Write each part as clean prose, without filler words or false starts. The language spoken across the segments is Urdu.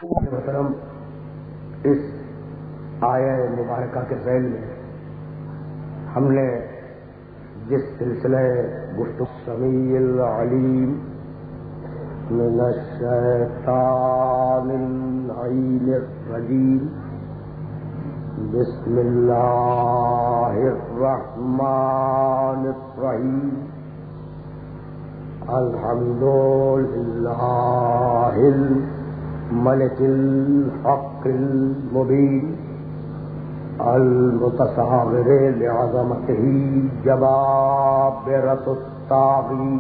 محترم، اس آیہ مبارکہ کے ذیل میں ہم نے جس سلسلہ گفتگو السمیع العلیم من الشیطان اللعین الرجیم بسم اللہ الرحمن الرحیم الحمدللہ الملک الحق المبین المتصاغر لعظمته جبابرة الطاغین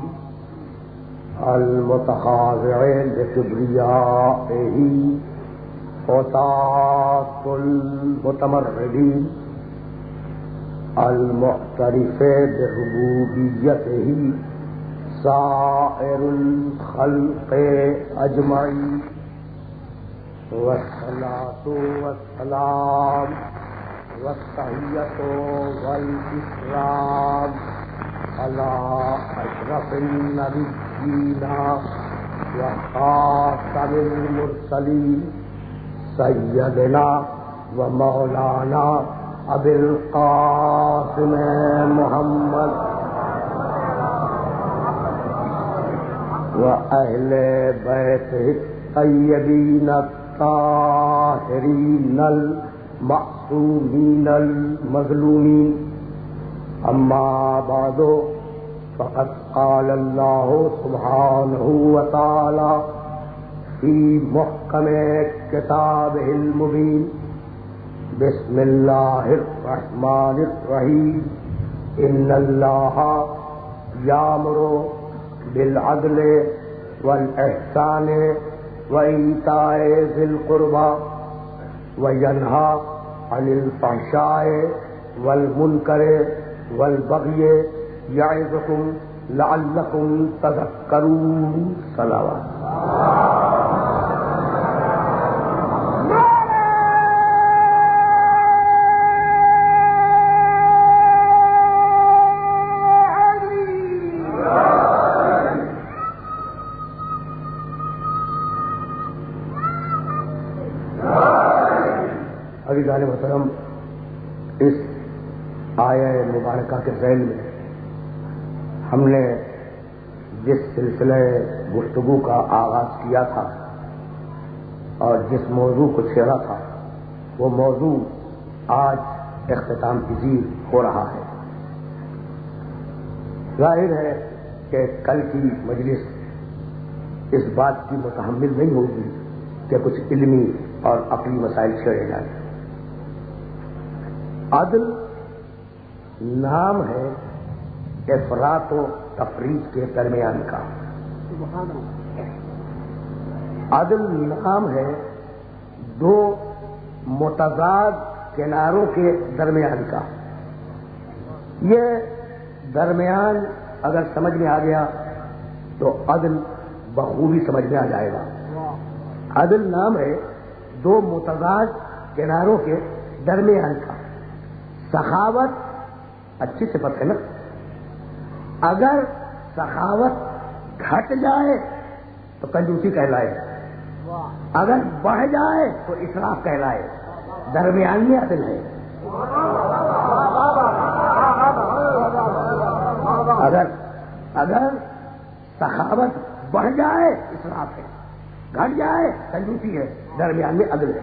المتخاضع لكبریائه عتاة المتمردین المعترف بربوبیته سائر الخلق اجمعین والصلاة والسلام والتحیۃ والإکرام علی اشرف النبیین وخاتم المرسلین سیدنا و مولانا ابی القاسم محمد وأهل بيته الطيبين الطاهرين المعصومين المظلومين أما بعد فقد قال الله سبحانه وتعالى في محكم كتابه المبين بسم الله الرحمن الرحيم إن الله يأمر بالعدل والإحسان وإيتاء ذي القربى وينهى عن الفحشاء والمنكر والبغي يعظكم لعلكم تذكرون. صلوات. محترم، اس آیہ مبارکہ کے ذیل میں ہم نے جس سلسلہ گفتگو کا آغاز کیا تھا اور جس موضوع کو چھیڑا تھا وہ موضوع آج اختتام پذیر ہو رہا ہے. ظاہر ہے کہ کل کی مجلس اس بات کی متحمل نہیں ہوگی کہ کچھ علمی اور عقلی مسائل چھیڑے جائیں. عدل نام ہے افراط و تفریط کے درمیان کا. عدل نام ہے دو متضاد کناروں کے درمیان کا. یہ درمیان اگر سمجھ میں آ گیا تو عدل بخوبی سمجھ میں آ جائے گا. عدل نام ہے دو متضاد کناروں کے درمیان کا. سخاوت اچھی صفت ہے نا. اگر سخاوت گھٹ جائے تو کنجوسی کہلائے, اگر بڑھ جائے تو اسراف کہلائے. درمیان میں عدل ہے. اگر سخاوت بڑھ جائے اسراف ہے, گھٹ جائے کنجوسی ہے. درمیان میں عدل ہے.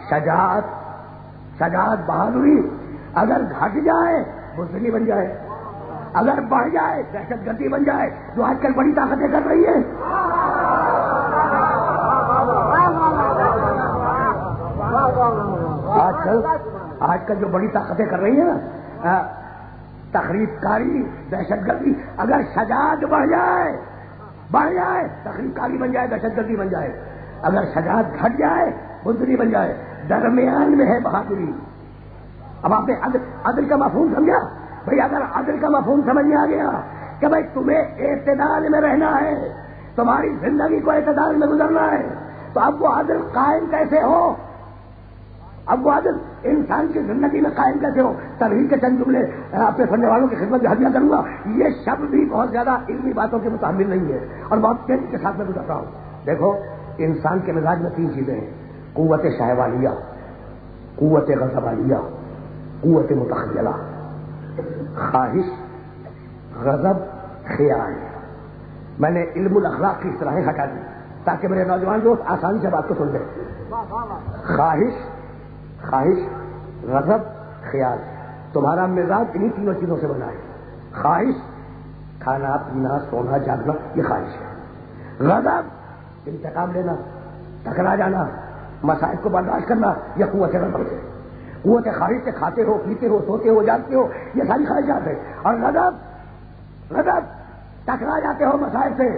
شجاعت بہادری اگر گھٹ جائے بزدلی بن جائے, اگر بڑھ جائے دہشت گردی بن جائے, جو آج کل بڑی طاقتیں کر رہی ہیں. آج کل جو بڑی طاقتیں کر رہی ہیں نا, تخریب کاری, دہشت گردی, اگر شجاعت بڑھ جائے تخریب کاری بن جائے, دہشت گردی بن جائے. اگر شجاعت گھٹ جائے بزدلی بن جائے. درمیان میں ہے بہادری. اب آپ نے عدل کا مفہوم سمجھا بھائی. اگر عدل کا مفہوم سمجھ میں آ گیا کہ بھائی تمہیں اعتدال میں رہنا ہے, تمہاری زندگی کو اعتدال میں گزرنا ہے, تو اب وہ عدل قائم کیسے ہو؟ اب وہ عدل انسان کی زندگی میں قائم کیسے ہو؟ تبھی کے چند جملے اپنے سننے والوں کی خدمت میں ہدیہ کروں گا. یہ شبد بھی بہت زیادہ علمی باتوں کے متحمل نہیں ہے اور بہت تیزی کے ساتھ میں گزرتا ہوں. دیکھو انسان کے مزاج میں تین چیزیں ہیں. قوت شہوالیہ، قوت غضبانیہ، قوت متخیلہ، خواہش، غضب، خیال. میں نے علم الاخلاق کی اصطلاحیں ہٹا دی تاکہ میرے نوجوان دوست آسانی سے بات کو سن لیں. خواہش، غضب، خیال. تمہارا مزاج انہی تینوں چیزوں سے بنا ہے. خواہش، کھانا پینا سونا جاگنا، یہ خواہش ہے. غضب، انتقام لینا، ٹکرا جانا، مسائل کو برداشت کرنا، یہ قوت غضب ہے. قوت خواہش سے کھاتے ہو، پیتے ہو، سوتے ہو، جاگتے ہو، یہ ساری خواہشات ہے. اور غضب، ٹکرا جاتے ہو مسائل سے،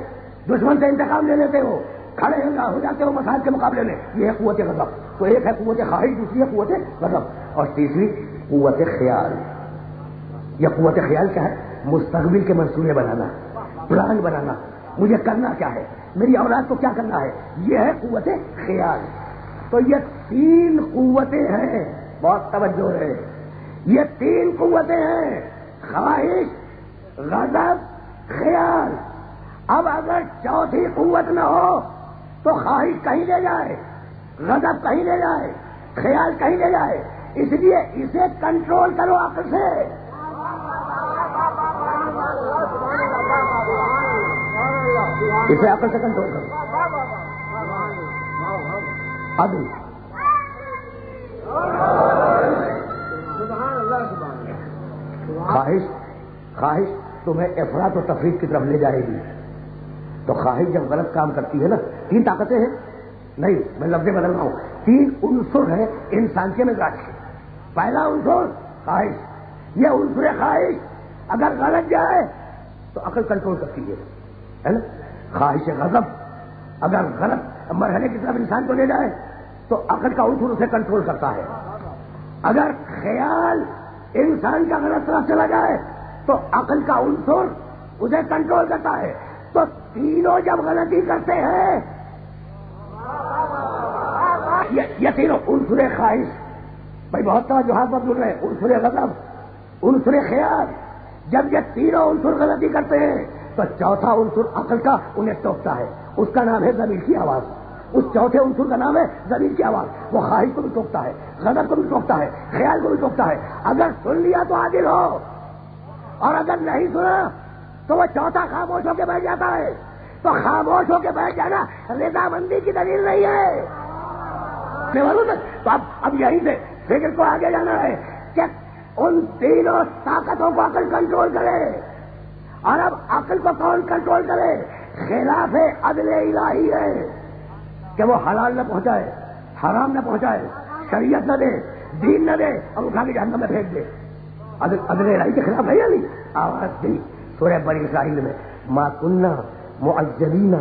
دشمن سے انتقام لے لیتے ہو، کھڑے ہو جاتے ہو مسائل کے مقابلے میں، یہ ہے قوت غضب. تو ایک ہے قوت خواہش، دوسری ہے قوت غضب، اور تیسری قوت خیال. یہ قوت خیال کیا ہے؟ مستقبل کے منصوبے بنانا، پلان بنانا، مجھے کرنا کیا ہے، میری اولاد کو کیا کرنا ہے، یہ ہے قوت خیال. تو یہ تین قوتیں ہیں، بہت توجہ ہے. یہ تین قوتیں ہیں، خواہش، غضب، خیال. اب اگر چوتھی قوت نہ ہو تو خواہش کہیں لے جائے، غضب کہیں لے جائے، خیال کہیں لے جائے. اس لیے اسے کنٹرول کرو عقل سے. اسے عقل سے کنٹرول کرو. عدل، خواہش تمہیں افراط و تفریط کی طرف لے جائے گی. تو خواہش جب غلط کام کرتی ہے نا، تین طاقتیں ہیں، نہیں میں لفظ بدل رہا ہوں، تین عنصر ہیں انسان کے مزاج کے. پہلا عنصر خواہش. یہ عنصر خواہش اگر غلط جائے تو عقل کنٹرول کرتی ہے نا. خواہش غضب اگر غلط مرحلے کی طرف انسان کو لے جائے تو عقل کا عنصر اسے کنٹرول کرتا ہے. اگر خیال انسان کا غلط طرف چلا جائے تو عقل کا عنصر اسے کنٹرول کرتا ہے. تو تینوں جب غلطی کرتے ہیں، یہ تینوں عنصر خواہش، بھائی بہت توجہ بدل رہے، عنصر غضب، عنصر خیال، جب یہ تینوں عنصر غلطی کرتے ہیں تو چوتھا عنصر عقل کا انہیں ٹوکتا ہے. اس کا نام ہے ضمیر کی آواز. اس چوتھے عنصر کا نام ہے ضمیر کی آواز. وہ خواہش کو بھی ٹوکتا ہے، غضب کو بھی ٹوکتا ہے، خیال کو بھی ٹوکتا ہے. اگر سن لیا تو عادل ہو، اور اگر نہیں سنا تو وہ چوتھا خاموش ہو کے بیٹھ جاتا ہے. تو خاموش ہو کے بیٹھ جانا رضامندی کی دلیل نہیں ہے. تو اب یہیں سے فکر کو آگے جانا ہے کہ ان تینوں طاقتوں کو عقل کنٹرول کرے. اور اب عقل کو کون کنٹرول کرے؟ خلاف عدل الہی ہے کہ وہ حلال نہ پہنچائے، حرام نہ پہنچائے، شریعت نہ دے، دین نہ دے، اور اٹھا کے جہنم میں پھینک دے. عدل الہی کے خلاف ہے یا نہیں؟ آواز دی سورہ بنی اسرائیل میں، ما کننا معذبین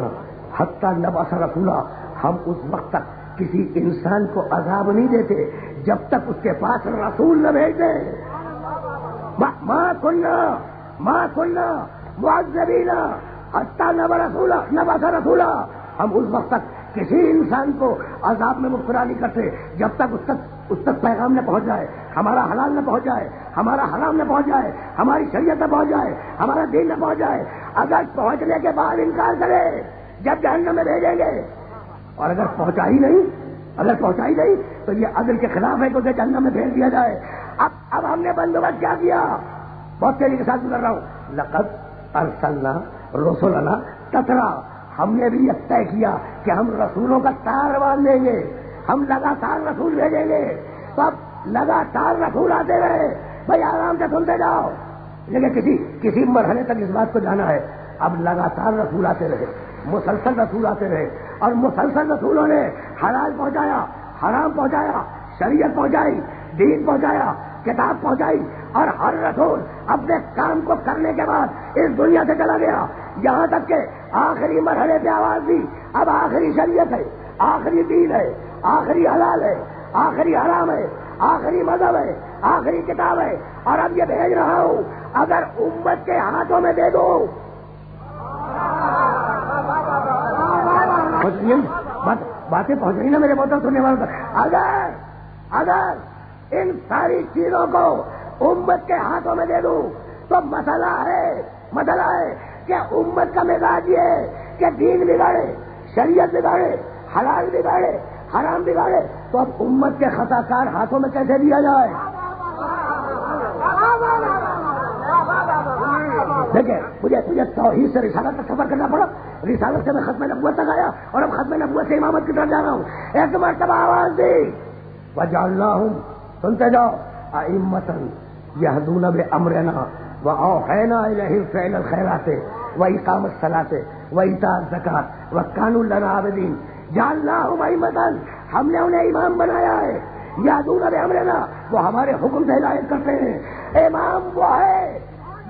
حتی نبعث رسولا. ہم اس وقت تک کسی انسان کو عذاب نہیں دیتے جب تک اس کے پاس رسول نہ بھیجے. ما کننا معذبین حتی نبعث رسولا. ہم اس وقت تک کسی انسان کو عذاب میں مبتلا نہیں کرتے جب تک اس تک پیغام نہ پہنچ جائے، ہمارا حلال نہ پہنچ جائے، ہمارا حرام نہ پہنچ جائے، ہماری شریعت نہ پہنچ جائے، ہمارا دین نہ پہنچ جائے. اگر پہنچنے کے بعد انکار کرے جب جہنم میں بھیجیں گے. اور اگر پہنچا ہی نہیں تو یہ عدل کے خلاف ہے کہ اسے جہنم میں بھیج دیا جائے. اب ہم نے بندوبست کیا کیا؟ بہت تیزی کے ساتھ گزر رہا ہوں. لقد ارسلنا رسلنا تترا. ہم نے بھی یہ طے کیا کہ ہم رسولوں کا تار باندھیں گے، ہم لگاتار رسول بھیجیں گے. تو اب لگاتار رسول آتے رہے، بھائی آرام سے سنتے جاؤ. لیکن کسی مرحلے تک اس بات کو جانا ہے. اب لگاتار رسول آتے رہے، مسلسل رسول آتے رہے، اور مسلسل رسولوں نے حلال پہنچایا، حرام پہنچایا، شریعت پہنچائی، دین پہنچایا، کتاب پہنچائی. اور ہر رسول اپنے کام کو کرنے کے بعد اس دنیا سے چلا گیا، یہاں تک کہ آخری مرحلے پہ آواز دی. اب آخری شریعت ہے، آخری دین ہے، آخری حلال ہے، آخری حرام ہے، آخری مذہب ہے، آخری کتاب ہے. اور اب یہ بھیج رہا ہوں، اگر امت کے ہاتھوں میں دے دو. باتیں پہنچ رہی نا میرے بہت سننے والوں تک. اگر ان ساری چیزوں کو امت کے ہاتھوں میں دے دوں تو مسئلہ ہے کہ امت کا مزاج یہ ہے کہ دین بگاڑے، شریعت بگاڑے، حلال بگاڑے، حرام بگاڑے تو اب امت کے خطا کار ہاتھوں میں کیسے دیا جائے؟ دیکھیں مجھے توحید سے رسالت تک سفر کرنا پڑا، رسالت سے میں ختم نبوت تک آیا، اور اب ختم نبوت سے امامت کی طرف جا رہا ہوں۔ ایک مرتبہ آواز دی وجعلناہم، سنتے جاؤ، ائمۃ یہدون بامرنا واوحینا الیہم فعل الخیرات واقام الصلاۃ وایتاء الزکاۃ وکانوا لنا عابدین۔ جعلناہم ائمۃ، ہم نے انہیں امام بنایا ہے، یہدون بامرنا، وہ ہمارے حکم سے ہدایت کرتے ہیں۔ امام وہ ہے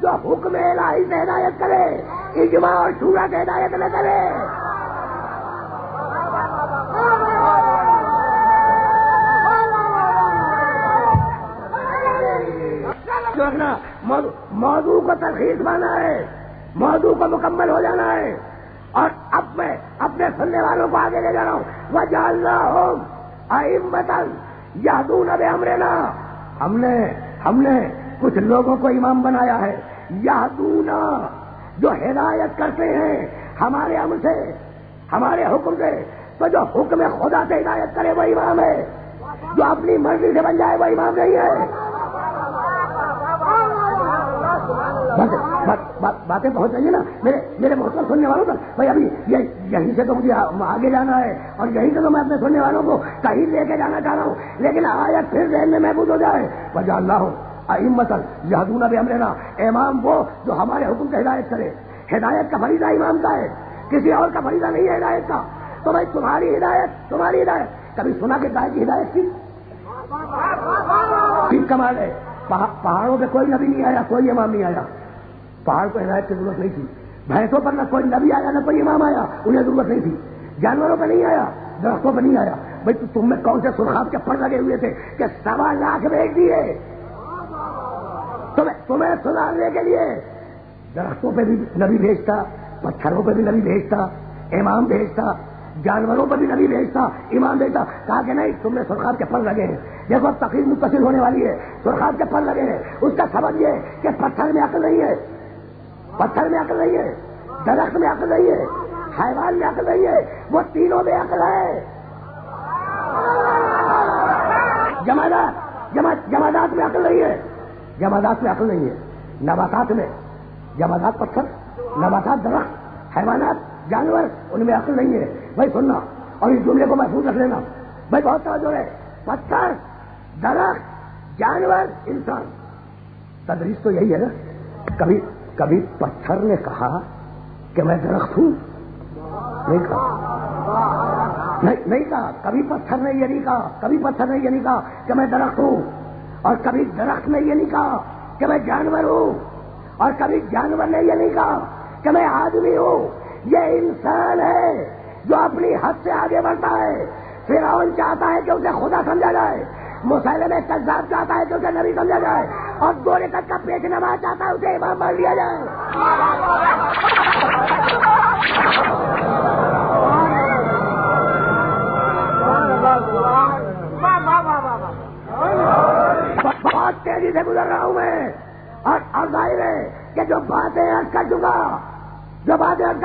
جو حکم الہی سے ہدایت کرے، اجماع اور شورا سے ہدایت نہ کرے۔ جو اپنا موضوع کو تلخیص بنا ہے، موضوع کو مکمل ہو جانا ہے، اور اب میں اپنے سننے والوں کو آگے لے جا رہا ہوں۔ وجعلناہم ائمۃ یہدون بامرنا، ہم نے کچھ لوگوں کو امام بنایا ہے، یہدون، جو ہدایت کرتے ہیں ہمارے امر سے، ہمارے حکم سے۔ تو جو حکم خدا سے ہدایت کرے وہ امام ہے، جو اپنی مرضی سے بن جائے وہ امام نہیں ہے۔ باتیں پہنچ رہی ہیں نا میرے محترم سننے والوں تک؟ بھائی ابھی یہیں سے تو مجھے آگے جانا ہے، اور یہیں سے تو میں اپنے سننے والوں کو کہیں لے کے جانا چاہ رہا ہوں، لیکن آیت پھر ذہن میں محفوظ ہو جائے۔ وجعلناہم ائمۃ یہدون بامرنا، امام وہ جو ہمارے حکم سے ہدایت کرے۔ ہدایت کا فریضہ امام کا ہے، کسی اور کا فریضہ نہیں ہے ہدایت کا۔ تو بھائی تمہاری ہدایت کبھی سنا کہ گائے کی ہدایت کی؟ ٹھیک کمال ہے، پہاڑوں پہ کوئی نبی نہیں آیا، کوئی امام نہیں آیا، پہاڑ کو ہدایت کی ضرورت نہیں تھی۔ بھینسوں پر نہ کوئی نبی آیا نہ کوئی امام آیا، انہیں ضرورت نہیں تھی۔ جانوروں پہ نہیں آیا، درختوں پہ نہیں آیا۔ بھائی تم میں کون سے سرخاب کے پر لگے ہوئے تھے کہ 1.25 لاکھ بھیج دیے تمہیں سنانے کے لیے؟ درختوں پہ بھی نبی بھیجتا، پتھروں پہ بھی نبی بھیجتا، امام بھیجتا، جانوروں پر بھی نبی بھیجتا، امام بھیجتا۔ کہا کہ نہیں، تم نے سرخاب کے پر لگے ہیں، دیکھو تقریر متصل ہونے والی ہے، سرخاب کے پر لگے ہیں۔ اس کا سبب یہ کہ پتھر میں عقل نہیں ہے، پتھر میں عقل نہیں ہے، درخت میں عقل نہیں ہے، حیوان میں عقل نہیں ہے، وہ تینوں میں عقل ہے۔ جمادات میں عقل نہیں ہے، جمادات میں عقل نہیں ہے، نباتات میں، جمادات پتھر، نباتات درخت، حیوانات جانور، ان میں عقل نہیں ہے۔ بھائی سننا اور اس جملے کو محفوظ رکھ لینا، بھائی بہت توجہ ہے۔ پتھر، درخت، جانور، انسان، تدریس تو یہی ہے نا۔ کبھی پتھر نے کہا کہ میں درخت ہوں؟ نہیں کہا، نہیں کہا۔ کبھی پتھر نے یہ نہیں کہا، کبھی پتھر نے یہ نہیں کہا کہ میں درخت ہوں، اور کبھی درخت نے یہ نہیں کہا کہ میں جانور ہوں، اور کبھی جانور نے یہ نہیں کہا کہ میں آدمی ہوں۔ یہ انسان ہے جو اپنی حد سے آگے بڑھتا ہے۔ فرعون چاہتا ہے کہ اسے خدا سمجھا جائے، مسیلمہ کذاب چاہتا ہے کہ اسے نبی سمجھا جائے، اور گورے تک کا پیش نما چاہتا ہے اسے امام مان لیا جائے۔ بہت تیزی سے گزر رہا ہوں میں، اور ظاہر ہے کہ جو باتیں عرض کر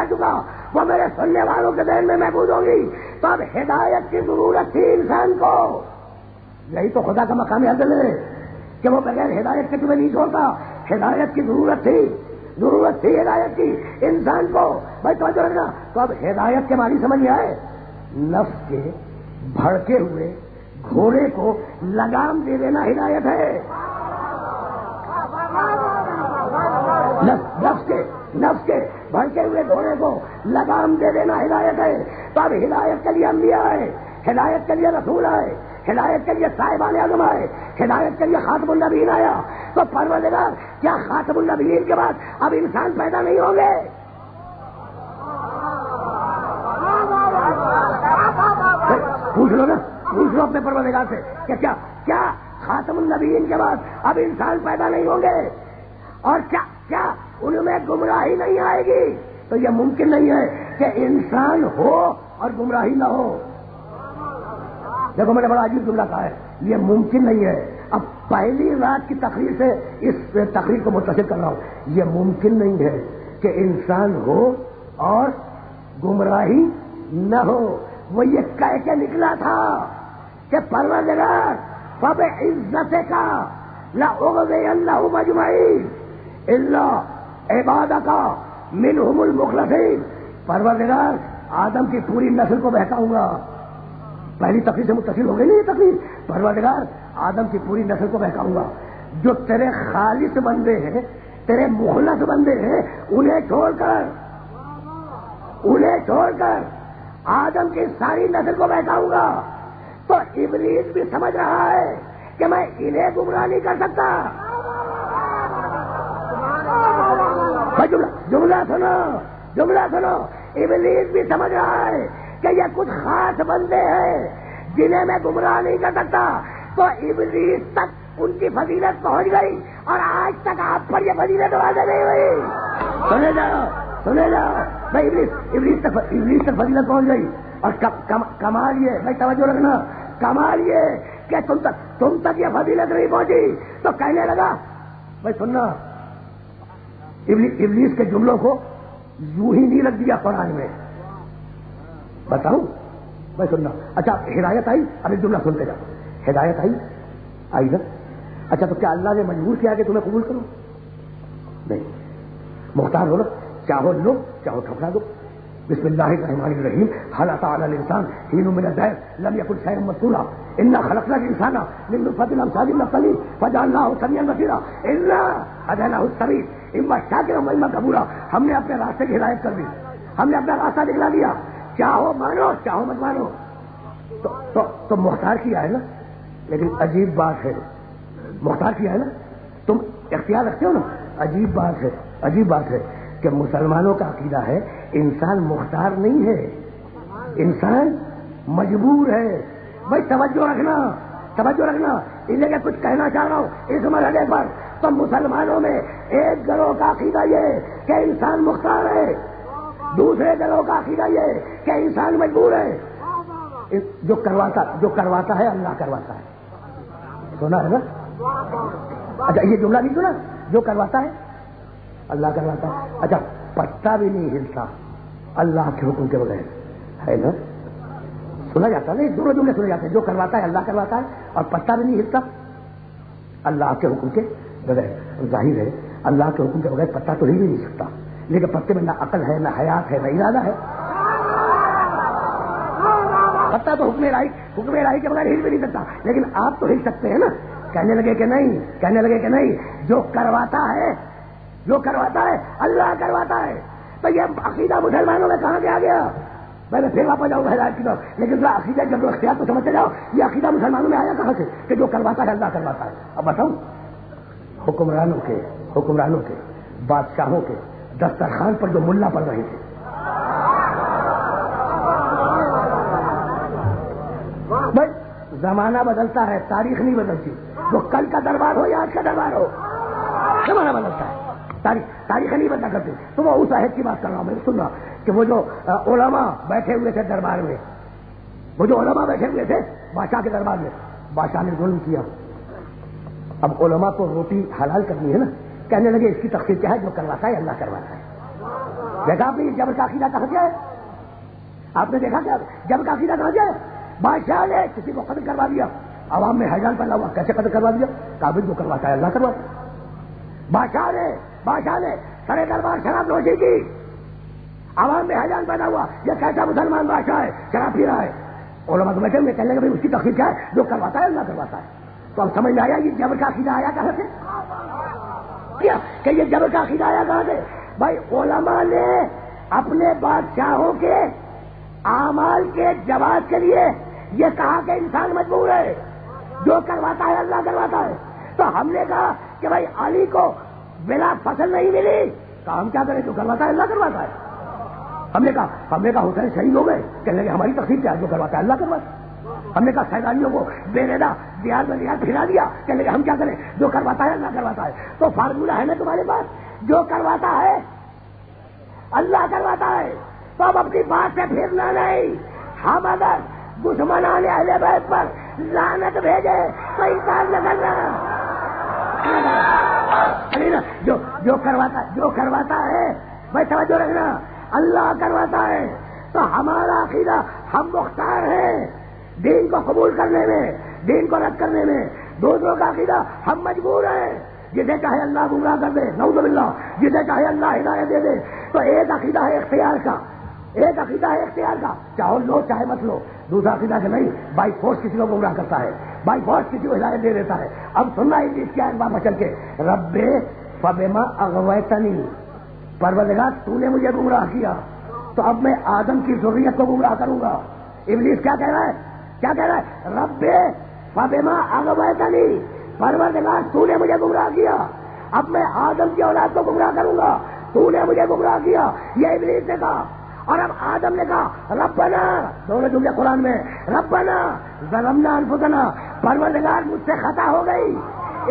چکا وہ میرے سننے والوں کے ذہن میں محفوظ ہوگی۔ تو اب ہدایت کی ضرورت تھی انسان کو، یہی تو خدا کا مقام عدل ہے کہ وہ بغیر ہدایت کے تمہیں نہیں چھوڑتا۔ ہدایت کی ضرورت تھی ہدایت کی انسان کو۔ بھائی توجہ رکھنا۔ تو اب ہدایت کے معنی سمجھ میں آئے؟ نفس کے بھڑکے ہوئے گھوڑے کو لگام دے دینا ہدایت ہے۔ نفس کے بھڑکے ہوئے گھوڑے کو لگام دے دینا ہدایت ہے۔ تو اب ہدایت کے لیے انبیاء ہے، ہدایت کے لیے رسول آئے، ہدایت کے لیے صاحبان اعظم آئے، ہدایت کے لیے خاتم النبیین آیا۔ تو پروردگار کیا خاتم النبیین کے بعد اب انسان پیدا نہیں ہوں گے؟ پوچھ لو اپنے پروردگار سے کہ کیا خاتم النبیین کے بعد اب انسان پیدا نہیں ہوں گے؟ اور کیا ان میں گمراہی نہیں آئے گی؟ تو یہ ممکن نہیں ہے کہ انسان ہو اور گمراہی نہ ہو۔ دیکھو میں نے بڑا عجیب جملہ کہا ہے، یہ ممکن نہیں ہے۔ اب پہلی رات کی تقریر سے اس تقریر کو متصل کر رہا ہوں، یہ ممکن نہیں ہے کہ انسان ہو اور گمراہی نہ ہو۔ وہ یہ کہہ کے نکلا تھا کہ پروردگار فبعزتک لأغوینہم اجمعین الا عبادک منہم المخلصین. پروردگار آدم کی پوری نسل کو بہکاؤں گا. پہلی تقریر سے متصل ہو گئی نہیں یہ تقریر. پروردگار آدم کی پوری نسل کو بہکاؤں گا. جو تیرے خالص بندے ہیں، تیرے مخلص بندے ہیں، انہیں چھوڑ کر آدم کی ساری نسل کو بہکاؤں گا. تو ابلیس بھی سمجھ رہا ہے کہ میں انہیں گمراہ نہیں کر سکتا. جملہ سنو. ابلیس بھی سمجھ رہا ہے کہ یہ کچھ خاص بندے ہیں جنہیں میں گمراہ نہیں کر سکتا. تو ابلیس تک ان کی فضیلت پہنچ گئی اور آج تک آپ پر یہ فضیلت واضح نہیں ہوئی. سنے جاؤ بھائی. ابلیس تک فضیلت پہنچ گئی. اور کمال یہ بھائی توجہ رکھنا، کمال یہ کہ تم تک یہ فضیلت نہیں پہنچی. تو کہنے لگا بھائی سننا، ابلیس کے جملوں کو یوں ہی نہیں رکھ دیا قرآن میں. بتاؤں بھائی سننا. اچھا ہدایت آئی. اب ایک جملہ سنتے جاؤ. ہدایت آئی نا. اچھا تو کیا اللہ نے مجبور کیا کہ تمہیں قبول کرو؟ نہیں. مختار ہو نا، چاہو لو چاہو ٹھکرا دو. بسم اللہ الرحمن الرحیم. هل اتى على الانسان حين من الدهر لم يكن شيئا مذكورا انا خلقنا الانسان من نطفة امثال نبتليه فجعلناه سميعا بصيرا انا هديناه السبيل اما شاكرا واما كفورا. ہم نے اپنے راستے کی ہدایت کر دی، ہم نے اپنا راستہ دکھلا دیا. چاہو مانو چاہو مت مانو. تو مختار کیا ہے نا. لیکن عجیب بات ہے، مختار کیا ہے نا، تم اختیار رکھتے ہو نا. عجیب بات ہے کہ مسلمانوں کا عقیدہ ہے انسان مختار نہیں ہے، انسان مجبور ہے. بھائی توجہ رکھنا. انہیں کہ کچھ کہنا چاہ رہا ہوں اس مرحلے پر. تو مسلمانوں میں ایک گروہ کا عقیدہ یہ کہ انسان مختار ہے، دوسرے گروہ کا عقیدہ یہ کہ انسان مجبور ہے. جو کرواتا ہے اللہ کرواتا ہے. سنا ہے نا؟ اچھا یہ جملہ نہیں سنا؟ جو کرواتا ہے اللہ کرواتا ہے. اچھا پتا بھی نہیں ہلتا اللہ کے حکم کے بغیر، ہے نا؟ سنا جاتا ہے نا، دونوں جملے سنے جاتے ہیں. جو کرواتا ہے اللہ کرواتا ہے اور پتا بھی نہیں ہلتا اللہ کے حکم کے بغیر. ظاہر ہے اللہ کے حکم کے بغیر پتا تو ہل بھی نہیں سکتا. لیکن پتے میں نہ عقل ہے، نہ حیات ہے، نہ ارادہ ہے. پتا تو حکم الہی کے بغیر ہل بھی نہیں سکتا. لیکن آپ تو ہل سکتے ہیں نا. کہنے لگے کہ نہیں، جو کرواتا ہے اللہ کرواتا ہے. تو یہ عقیدہ مسلمانوں میں کہاں سے آ گیا؟ میں پھر واپس جاؤں گا ہدایت کی طرف. لیکن عقیدہ جب اختیار تو سمجھتے جاؤ یہ عقیدہ مسلمانوں میں آیا کہاں سے کہ جو کرواتا ہے اللہ کرواتا ہے. اب بتاؤں حکمرانوں کے بادشاہوں کے دسترخوان پر جو ملا پڑ رہے تھے، بھائی زمانہ بدلتا ہے، تاریخ نہیں بدلتی. وہ کل کا دربار ہو یا آج کا دربار ہو، زمانہ بدلتا ہے، تاریخ نہیں بدلا کرتے. تو وہ اس عہد کی بات کر رہا ہوں میں. سننا کہ وہ جو علماء بیٹھے ہوئے تھے دربار میں، بادشاہ کے دربار میں، بادشاہ نے ظلم کیا. اب علماء کو روٹی حلال کرنی ہے نا. کہنے لگے اس کی تفصیل کیا ہے؟ جو کرواتا ہے اللہ کرواتا ہے. دیکھا آپ نے جبر کا عقیدہ کہاں سے ہے؟ آپ نے دیکھا کیا جبر کا عقیدہ کہاں سے ہے؟ بادشاہ نے کسی کو قتل کروا دیا، عوام میں حیران پیدا ہوا کیسے قتل کروا دیا؟ کابل جو کرواتا ہے اللہ کرواتا ہے. بادشاہ نے سرے دربار شراب نوشی کی، عوام میں حیران پیدا ہوا یہ کیسا مسلمان بادشاہ ہے شراب پی رہا ہے. علماء تو بیٹھے ہوئے کہنے لگے اس کی تفصیل کیا ہے؟ جو کرواتا ہے اللہ کرواتا ہے. تو اب سمجھ میں آیا یہ جبر کا عقیدہ آیا کہاں سے؟ کیا کہ یہ جبر کا عقیدہ آیا کہاں سے؟ بھائی علماء نے اپنے بادشاہوں کے اعمال کے جواز کے لیے یہ کہا کہ انسان مجبور ہے، جو کرواتا ہے اللہ کرواتا ہے. تو ہم نے کہا کہ بھائی علی کو بلا فصل نہیں ملی، تو ہم کیا کریں؟ جو کرواتا ہے اللہ کرواتا ہے. ہم نے کہا حسین شہید ہو گئے، کہنے لگے ہماری تقسیم کیا ہے؟ جو کرواتا ہے اللہ کرواتا ہے. ہم نے کہا سیدانیوں کو بے ردا دیار میں دیار پھرا دیا، کہنے لگے ہم کیا کریں؟ جو کرواتا ہے اللہ کرواتا ہے. تو فارمولہ ہے نا تمہارے پاس، جو کرواتا ہے اللہ کرواتا ہے. تو اب اپنی بات سے پھرنا نہیں. ہم اگر دشمنان اہل بیت پر لعنت بھیجے تو انکار نہ کرنا. جو کرواتا ہے بھائی توجہ رکھنا، اللہ کرواتا ہے. تو ہمارا عقیدہ ہم مختار ہیں دین کو قبول کرنے میں، دین کو رد کرنے میں. دوسروں کا عقیدہ ہم مجبور ہیں. جسے چاہے اللہ گمراہ کر دے، نعوذ باللہ، جسے چاہے اللہ ہدایت دے دے. تو ایک عقیدہ ہے اختیار کا، ایک عقیدہ ہے اختیار کا، چاہو لو چاہے مت لو. دوسرا عقیدہ کہ نہیں، بائی فورس کسی کو گمراہ کرتا ہے، بائی فورس کسی کو ہدایت دے دیتا ہے. اب سننا ہی اس کیا بات چل کے رب فبما اغویتنی، پروردگار تو نے مجھے گمراہ کیا تو اب میں آدم کی ذریت کو گمراہ کروں گا. ابلیس کیا کہہ رہا ہے؟ کیا کہہ رہا ہے؟ رب فبما اغویتنی، پروردگار تو نے مجھے گمراہ کیا، اب میں آدم کی اولاد کو گمراہ کروں گا. تو نے مجھے گمراہ کیا، یہ ابلیس نے کہا. اور اب آدم نے کہا ربنا، دونوں جملے قرآن میں، ربنا ظلمنا انفسنا، پروردگار مجھ سے خطا ہو گئی.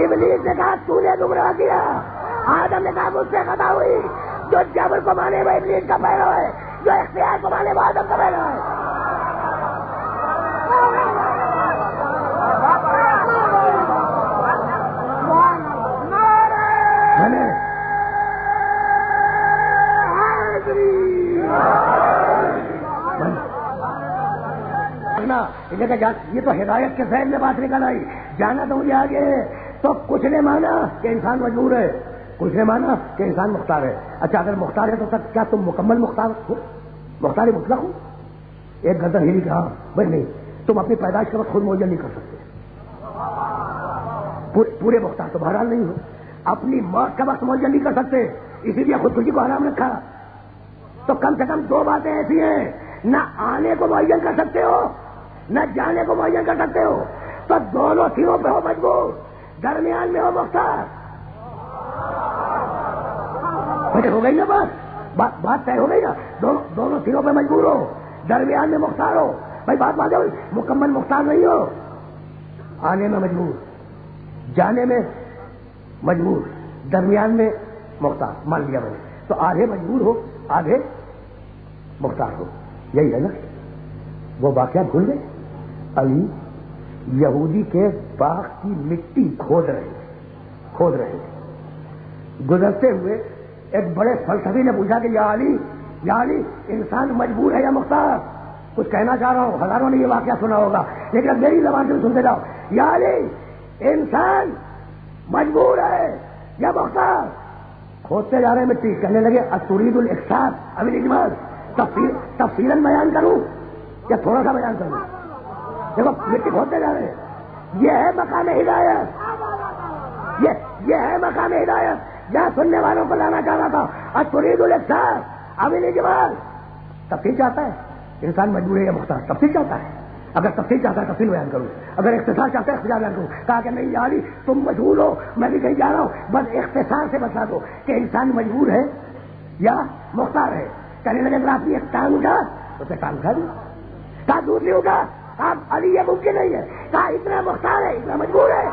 ابلیس نے کہا تو نے گمراہ کیا، آدم نے کہا مجھ سے خطا ہوئی. جو جبر کو مانے وہ ابلیس کا پیرو ہے، جو اختیار کو مانے وہ آدم کا پیرو ہے. یہ تو ہدایت کے ذہن میں بات نکل آئی. جانا تو مجھے آگے ہے. تو کچھ نے مانا کہ انسان مجبور ہے، کچھ نے مانا کہ انسان مختار ہے. اچھا اگر مختار ہے تو تب کیا تم مکمل مختار ہو؟ مختار مطلق ہو؟ ایک گردن ہلی کہ ہاں بھائی نہیں، تم اپنی پیدائش کے وقت خود معین نہیں کر سکتے. پورے مختار تو بہرحال نہیں ہو. اپنی موت کا وقت معین نہیں کر سکتے، اسی لیے خودکشی کو حرام رکھا. تو کم سے کم دو باتیں ایسی ہیں، نہ آنے کو معین کر سکتے ہو نہ جانے کو معین کر سکتے ہو. تو دونوں سروں پہ ہو مجبور، درمیان میں ہو مختار. ہو گئی نا بات طے ہو گئی نا. دونوں سروں پہ مجبور ہو، درمیان میں مختار ہو. بھائی بات مان جاؤ، مکمل مختار نہیں ہو، آنے میں مجبور، جانے میں مجبور، درمیان میں مختار. مان لیا میں نے. تو آدھے مجبور ہو آدھے مختار ہو. یہی ہے نا. وہ واقعہ بھول گئے؟ علی یہودی کے باغ کی مٹی کھود رہے گزرتے ہوئے ایک بڑے فلسفی نے پوچھا کہ یا علی انسان مجبور ہے یا مختار؟ کچھ کہنا چاہ رہا ہوں، ہزاروں نے یہ واقعہ سنا ہوگا، لیکن اب میری زبان سے سنتے جاؤ. یا علی انسان مجبور ہے یا مختار؟ کھودتے جا رہے ہیں مٹی، کہنے لگے اتريد الاقصاء ام الاجمال، تفصیلاً بیان کروں یا تھوڑا سا بیان کروں؟ دیکھو مٹی کھودتے جا رہے ہیں. یہ ہے مقام ہدایت، یہ ہے مقام ہدایت جہاں سننے والوں کو لانا چاہ رہا تھا. اتريد الاقصاء ام الاجمال، تفصیل چاہتا ہے انسان مجبور ہے یا مختار؟ تفصیل چاہتا ہے. اگر تفصیل چاہتا ہے تفصیل بیان کروں، اگر اختصار چاہتا ہے اختصار بیان کروں. کہا کہ نہیں یاری تم مجبور ہو، میں بھی کہیں جا رہا ہوں، بس اختصار سے بتا دو کہ انسان مجبور ہے یا مختار ہے. کہنے لگے اگر آپ نے ایک ٹانگ اٹھا تو اسے ٹانگ اٹھا دیا. کہا دوسری اٹھا، آپ علی یہ ممکن نہیں ہے. کہا اتنا مختار ہے اتنا مجبور ہے.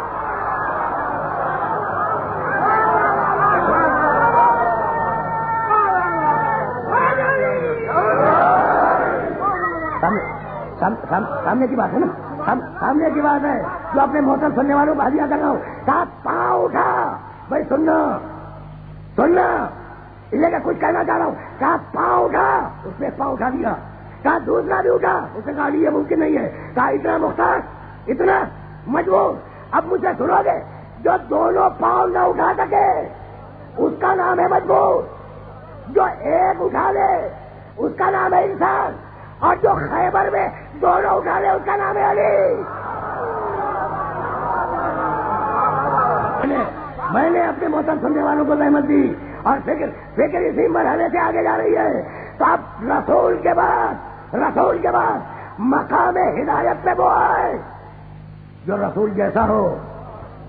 سامنے کی بات ہے نا، سامنے کی بات ہے جو اپنے محترم سننے والوں کو ہدیہ کر رہا ہوں. کہا پاؤں اٹھا، بھائی سننا اس لیے کہ کچھ کہنا چاہ رہا ہوں. کہا پاؤں اٹھا، اس نے پاؤں اٹھا دیا. کہا دوسرا بھی اٹھا، اس نے کہا یہ ممکن نہیں ہے. کہا اتنا مختار اتنا مجبور. اب مجھے سنو گے، جو دونوں پاؤں نہ اٹھا سکے اس کا نام ہے مجبور، جو ایک اٹھا لے اس کا نام ہے انسان، اور جو خیبر میں دونوں اٹھا لے اس کا نام ہے علی. میں نے اپنے محترم سننے والوں کو رحمت دی، اور فکر اسی مرحلے سے آگے جا رہی ہے. تو اب رسول کے بعد مقام ہدایت پہ وہ آئے جو رسول جیسا ہو.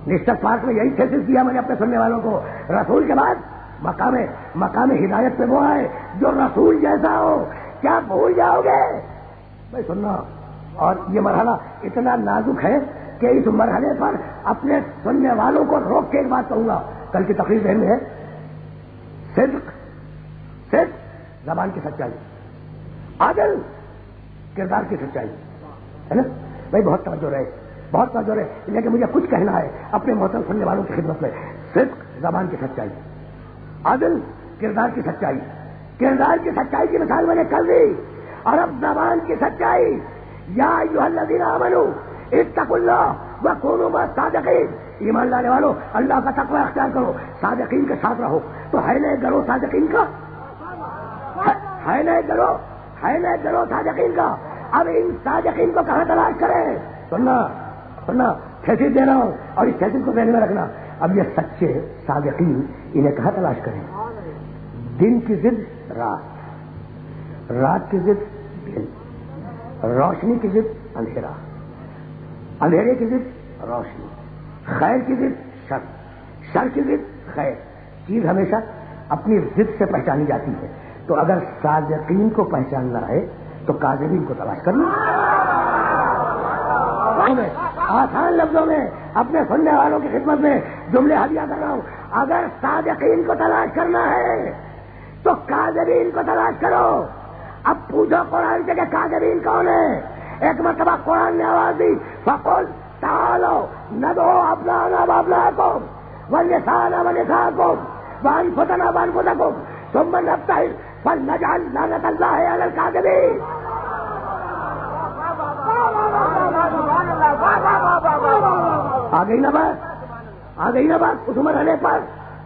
نشتر پارک میں یہی تھیسس کیا میں نے اپنے سننے والوں کو. رسول کے بعد مقام ہدایت پہ وہ آئے جو رسول جیسا ہو. کیا بھول جاؤ گے؟ بھائی سننا، اور یہ مرحلہ اتنا نازک ہے کہ اس مرحلے پر اپنے سننے والوں کو روک کے ایک بات کہوں گا. کل کی تقریر ذہن میں ہے، صدق زبان کی سچائی، عدل کردار کی سچائی، ہے نا بھائی. بہت توجہ رہے لیکن مجھے کچھ کہنا ہے اپنے محترم سننے والوں کی خدمت میں. صدق زبان کی سچائی، عدل کردار کی سچائی. کردار کی سچائی کی مثال میں نے کل دی. اور اب زبان کی سچائی، یا ایھا الذین آمنوا اتقوا اللہ وکونوا مع الصادقین، ایمان لانے والو اللہ کا تقوی اختیار کرو، صادقین کے ساتھ رہو۔ تو ہے نا گروہ صادقین کا، ہے نا گروہ صادقین کا۔ اب ان صادقین کو کہاں تلاش کریں؟ سننا تھیسس دے رہا ہوں اور اس تھیسس کو ذہن میں رکھنا۔ اب یہ سچے صادقین انہیں کہاں تلاش کریں؟ دن کی ضد رات، رات کی ضد دن، روشنی کی ضد اندھیرا، اندھیرے کی ضد روشنی، خیر کی ضد شر، شر کی ضد خیر۔ چیز ہمیشہ اپنی ضد سے پہچانی جاتی ہے۔ تو اگر صادقین کو پہچاننا ہے تو کاذبین کو تلاش کرنا۔ آسان لفظوں میں اپنے سننے والوں کی خدمت میں جملے ہدیہ کر رہا ہوں، اگر صادقین کو تلاش کرنا ہے تو کاذبین کو تلاش کرو۔ اب پوچھو قرآن سے کہ کاذبین کون ہے؟ ایک مرتبہ قرآن نے آواز دی، فقل تعالوا ندعو ابناءنا وابناءکم ونساءنا ونساءکم وانفسنا وانفسکم ثم نبتہل فلنجعل لعنت اللہ علی الکاذبین۔ آ گئی نا بات اس مرحلے پر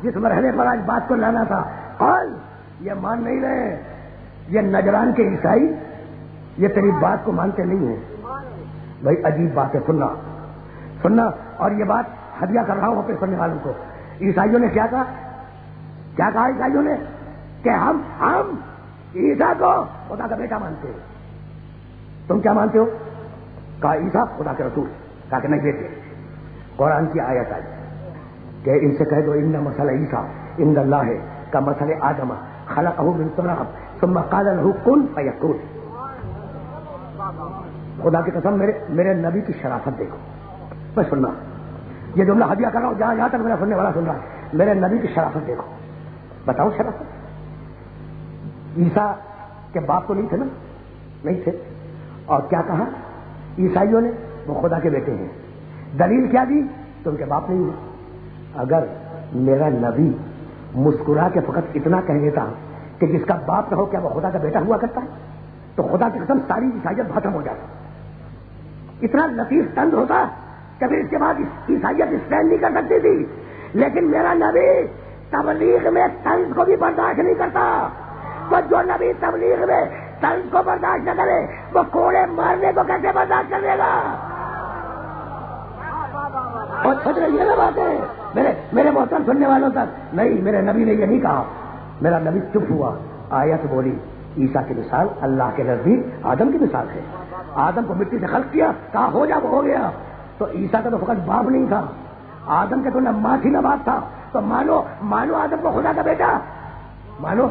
جس مرحلے پر آج بات کو لانا تھا۔ قال یہ مان نہیں رہے، یہ نجران کے عیسائی یہ تیری بات کو مانتے نہیں ہیں۔ بھائی عجیب بات ہے، سننا اور یہ بات ہدیہ کر رہا ہوں اپنے سننے والوں کو۔ عیسائیوں نے کیا کہا عیسائیوں نے کہ ہم عیسیٰ کو خدا کا بیٹا مانتے ہیں۔ تم کیا مانتے ہو؟ کہا عیسیٰ خدا کے رسول، کہا کہ نہیں بیٹے۔ قرآن کی آیت آئی کہ ان سے کہہ دو ان مثل عیسیٰ عند اللہ کا مثل آدم خلقہ من تراب ثم قال له کن فیکون۔ خدا کی قسم میرے نبی کی شرافت دیکھو، میں سننا یہ جملہ ہدیہ کر رہا ہوں، جہاں تک میرا سننے والا سن رہا ہے، میرے نبی کی شرافت دیکھو۔ بتاؤ شرافت، عیسیٰ کے باپ تو نہیں تھے نا؟ نہیں تھے۔ اور کیا کہا عیسائیوں نے؟ وہ خدا کے بیٹے ہیں۔ دلیل کیا دی؟ تو ان کے باپ نہیں ہے۔ اگر میرا نبی مسکرا کے فقط اتنا کہہ دیتا کہ جس کا باپ نہ ہو کیا وہ خدا کا بیٹا ہوا کرتا ہے، تو خدا کی قسم ساری عیسائیت ختم ہو جاتی۔ اتنا لطیف طنز ہوتا کہ پھر اس کے بعد عیسائیت اسٹینڈ نہیں کر سکتی تھی۔ لیکن میرا نبی تبلیغ میں طنز کو بھی برداشت نہیں کرتا۔ تو جو نبی تبلیغ میں طنز کو برداشت نہ کرے وہ کوڑے مارنے کو کیسے برداشت کر لے گا؟ اور سچ رہی ہے نا بات ہے میرے محترم سننے والوں تک؟ نہیں، میرے نبی نے یہ نہیں کہا۔ میرا نبی چپ ہوا، آیت بولی عیسیٰ کی مثال اللہ کے نزدیک آدم کی مثال ہے۔ آدم کو مٹی سے خلق کیا، کہا ہو جا، وہ ہو گیا۔ تو عیسیٰ کا تو فقط باپ نہیں تھا، آدم کے تو نہ ماں تھی نہ باپ تھا۔ تو مانو آدم کو خدا کا بیٹا مانو،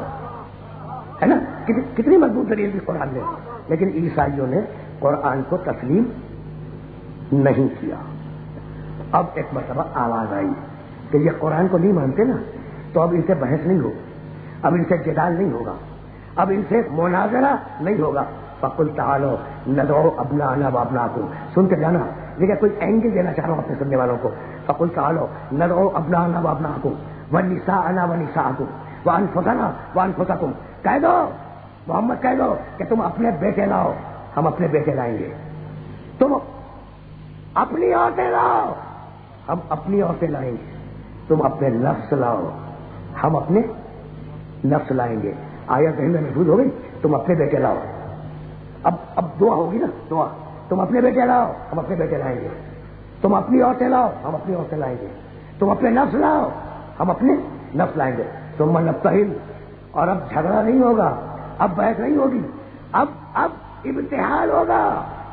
ہے نا؟ کتنی مضبوط دلیل دی قرآن نے۔ لیکن عیسائیوں نے قرآن کو تسلیم نہیں کیا۔ اب ایک مرتبہ آواز آئی کہ یہ قرآن کو نہیں مانتے نا، تو اب ان سے بحث نہیں ہوگی، اب ان سے جدال نہیں ہوگا، اب ان سے مناظرہ نہیں ہوگا۔ فقل تعالوا ندعو ابناءنا وابناءکم، سن کے جانا، لیکن کوئی اینگل دینا چاہ رہا ہوں اپنے سننے والوں کو۔ فقل تعالوا ندعو ابناءنا وابناءکم ونساءنا ونساءکم وانفسنا وانفسکم، کہہ دو محمد، کہہ دو کہ تم اپنے بیٹے لاؤ، ہم اپنے بیٹے لائیں گے، تم اپنی عورتیں لاؤ، ہم اپنی عورتیں لائیں گے، تم اپنے نفس لاؤ، ہم اپنے نفس لائیں گے۔ آیت ذہن میں محفوظ ہو گئی؟ تم اپنے بیٹے لاؤ۔ اب دعا ہوگی نا، دعا، تم اپنے بیٹے لاؤ، ہم اپنے بیٹے لائیں گے، تم اپنی عورتیں لاؤ، ہم اپنی عورتیں لائیں گے، تم اپنے نفس لاؤ، ہم اپنے نفس لائیں گے۔ ثم نبتہل، اور اب جھگڑا نہیں ہوگا، اب بحث نہیں ہوگی، اب ابتحال ہوگا۔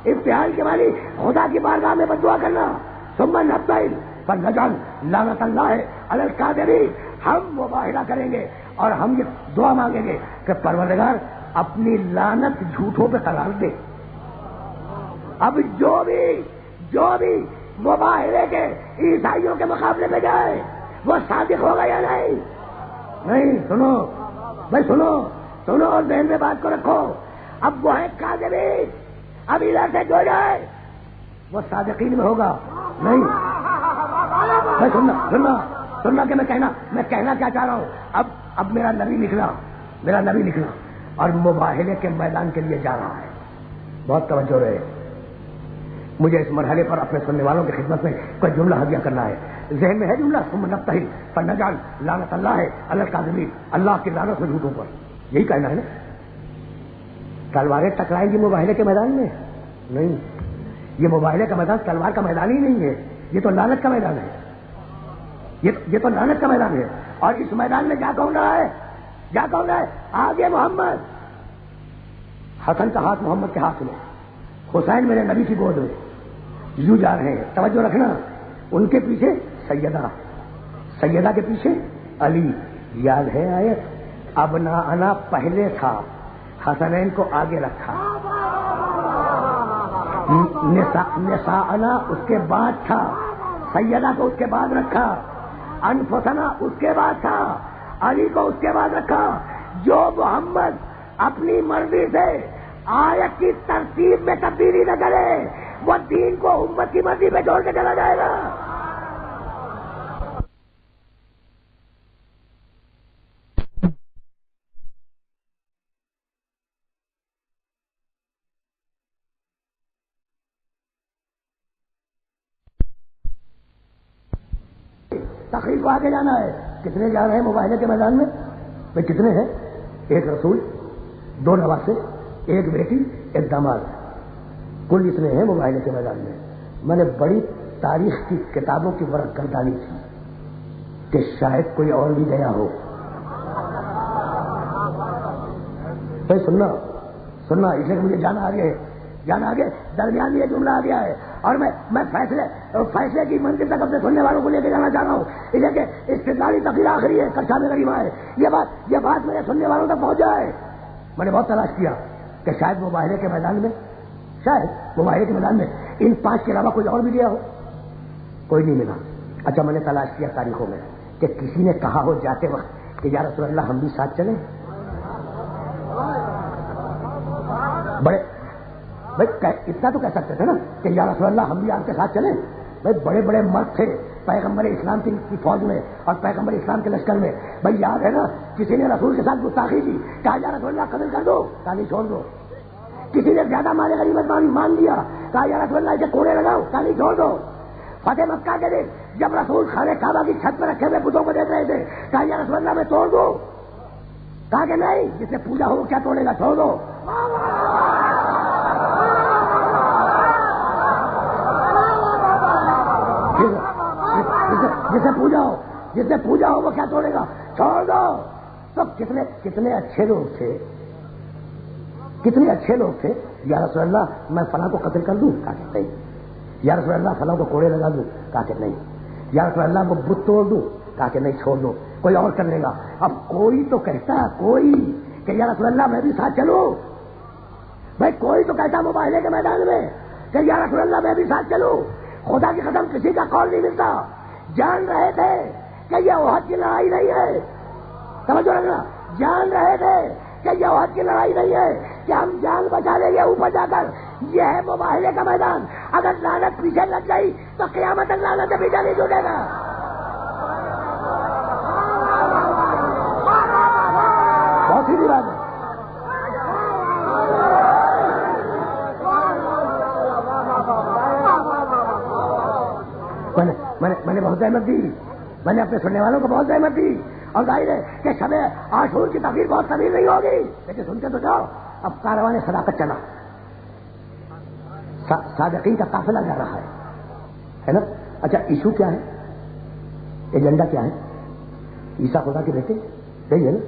ابتحال کے معنی خدا کی بارگاہ میں بددعا کرنا۔ ثم نبتہل فنجعل لعنت اللہ علی الکاذبین، ہم مباہلہ کریں گے اور ہم یہ دعا مانگیں گے کہ پروردگار اپنی لعنت جھوٹوں پہ قرار دے۔ اب جو بھی مباہلے کے عیسائیوں کے مقابلے میں جائے وہ صادق ہوگا یا نہیں؟ نہیں، سنو بھائی، سنو اور ذہن میں بات کو رکھو۔ اب وہ ہے کاذبین، اب ادھر سے جو جائے وہ صادقین میں ہوگا نہیں۔ بھائی سننا کہ میں کہنا کیا چاہ رہا ہوں۔ اب میرا نبی نکلا، اور مباہلے کے میدان کے لیے جا رہا ہے. بہت توجہ رہے. مجھے اس مرحلے پر اپنے سننے والوں کی خدمت میں کوئی جملہ ہدیہ کرنا ہے. ذہن میں ہے جملہ؟ ثم نبتہل فنجعل لعنت اللہ علی الکاذبین. اللہ کی لعنت ہے جھوٹوں پر. یہی کہنا ہے نا. تلواریں ٹکرائیں گی مباہلے کے میدان میں؟ نہیں. یہ مباہلے کا میدان تلوار کا میدان ہی نہیں ہے. یہ تو لعنت کا میدان ہے. یہ تو لعنت کا میدان ہے. اور اس میدان میں جا کون رہا ہے؟ جا کون رہا ہے؟ آگے محمد. حسن کا ہاتھ محمد کے ہاتھ میں, حسین میرے نبی کی گود میں. یوں جا رہے ہیں. توجہ رکھنا. ان کے پیچھے سیدہ, سیدہ کے پیچھے علی. یاد ہے آیت؟ ابنا انا پہلے تھا, حسنین کو آگے رکھا. نساءنا اس کے بعد تھا, سیدہ کو اس کے بعد رکھا. انفسنا اس کے بعد تھا, علی کو اس کے بعد رکھا. جو محمد اپنی مرضی سے آیت کی ترتیب میں تبدیلی نہ کرے وہ دین کو امت کی مرضی پہ چھوڑ کے چلا جائے گا. تقریر کو آگے جانا ہے. کتنے جا رہے ہیں مباہلے کے میدان میں؟ بھائی کتنے ہیں؟ ایک رسول, 2 نواسے, ایک بیٹی, ایک داماد. کل اتنے ہیں مباہلے کے میدان میں. میں نے بڑی تاریخ کی کتابوں کی ورق گردانی تھی کہ شاید کوئی اور بھی گیا ہو. بھائی سننا سننا, اس لیے مجھے جانا آگے, جانا آگے. درمیان میں یہ جملہ آ گیا ہے اور میں فیصلے کی منزل تک اپنے سننے والوں کو لے کے جانا چاہ رہا ہوں. اس لیے کہ استدلالی تقریر آخری ہے, کچا میں غریبہ ہے. یہ بات میرے سننے والوں تک پہنچ جائے. میں نے بہت تلاش کیا کہ شاید مباہلے کے میدان میں, شاید مباہلے کے میدان میں ان 5 کے علاوہ کوئی اور بھی گیا ہو. کوئی نہیں ملا. اچھا میں نے تلاش کیا تاریخوں میں کہ کسی نے کہا ہو جاتے وقت کہ یا رسول اللہ ہم بھی ساتھ چلیں. بڑے بھائی اتنا تو کہہ سکتے تھے نا کہ یا رسول اللہ ہم بھی آپ کے ساتھ چلیں. بھائی بڑے بڑے مرد تھے پیغمبر اسلام کی فوج میں اور پیغمبر اسلام کے لشکر میں. بھائی یاد ہے نا, کسی نے رسول کے ساتھ گستاخی کی, کہا یا رسول اللہ قتل کر دو, کہا نہیں چھوڑ دو. کسی نے زیادہ مال غنیمت مان لیا, کہا یا رسول اللہ اسے کوڑے لگاؤ, کہا نہیں چھوڑ دو. فتح مکہ کے دن جب رسول خانہ کعبہ کی چھت پر رکھے ہوئے بتوں کو دیکھ رہے تھے, کہا یا رسول اللہ میں توڑ دو, کہا کہ نہیں, جس سے پوجا ہو کیا توڑے گا, چھوڑ دو. جس سے پوجا ہو وہ کیا توڑے گا, چھوڑ دو. سب کتنے اچھے لوگ تھے, کتنے اچھے لوگ تھے. یا رسول اللہ میں فلاں کو قتل کر دوں, کہا کہ نہیں. یا رسول اللہ فلاں کو کوڑے لگا دوں, کہا کہ نہیں. یا رسول اللہ کو بت توڑ دوں, کہا کہ نہیں چھوڑ دو, کوئی اور کر لے گا. اب کوئی تو کہتا, کوئی کہ یا رسول اللہ میں بھی ساتھ چلوں. بھائی کوئی تو کہتا مباہلے کے میدان میں کہ یا رسول اللہ میں بھی ساتھ چلوں. خدا کی قسم کسی کا قول نہیں ملتا. جان رہے تھے کہ یہ احد کی لڑائی نہیں ہے, سمجھو رکھنا, جان رہے تھے کہ یہ احد کی لڑائی نہیں ہے کہ ہم جان بچا لیں گے اوپر جا کر. یہ ہے مباہلے کا میدان. اگر لعنت پیچھے لگ گئی تو قیامت تک لعنت سے پیچھے نہیں چھوٹے گا. بہت سیدھی بات ہے. میں نے بہت زحمت دی, میں نے اپنے سننے والوں کو بہت زحمت دی. اور ظاہر ہے کہ شب عاشور کی تقریر بہت طویل نہیں ہوگی, لیکن سنتے تو جاؤ. اب کاروان صداقت چلا, صادقین کا قافلہ جا رہا ہے نا. اچھا ایشو کیا ہے, ایجنڈا کیا ہے؟ عیسیٰ خدا کے بیٹے, یہی ہے نا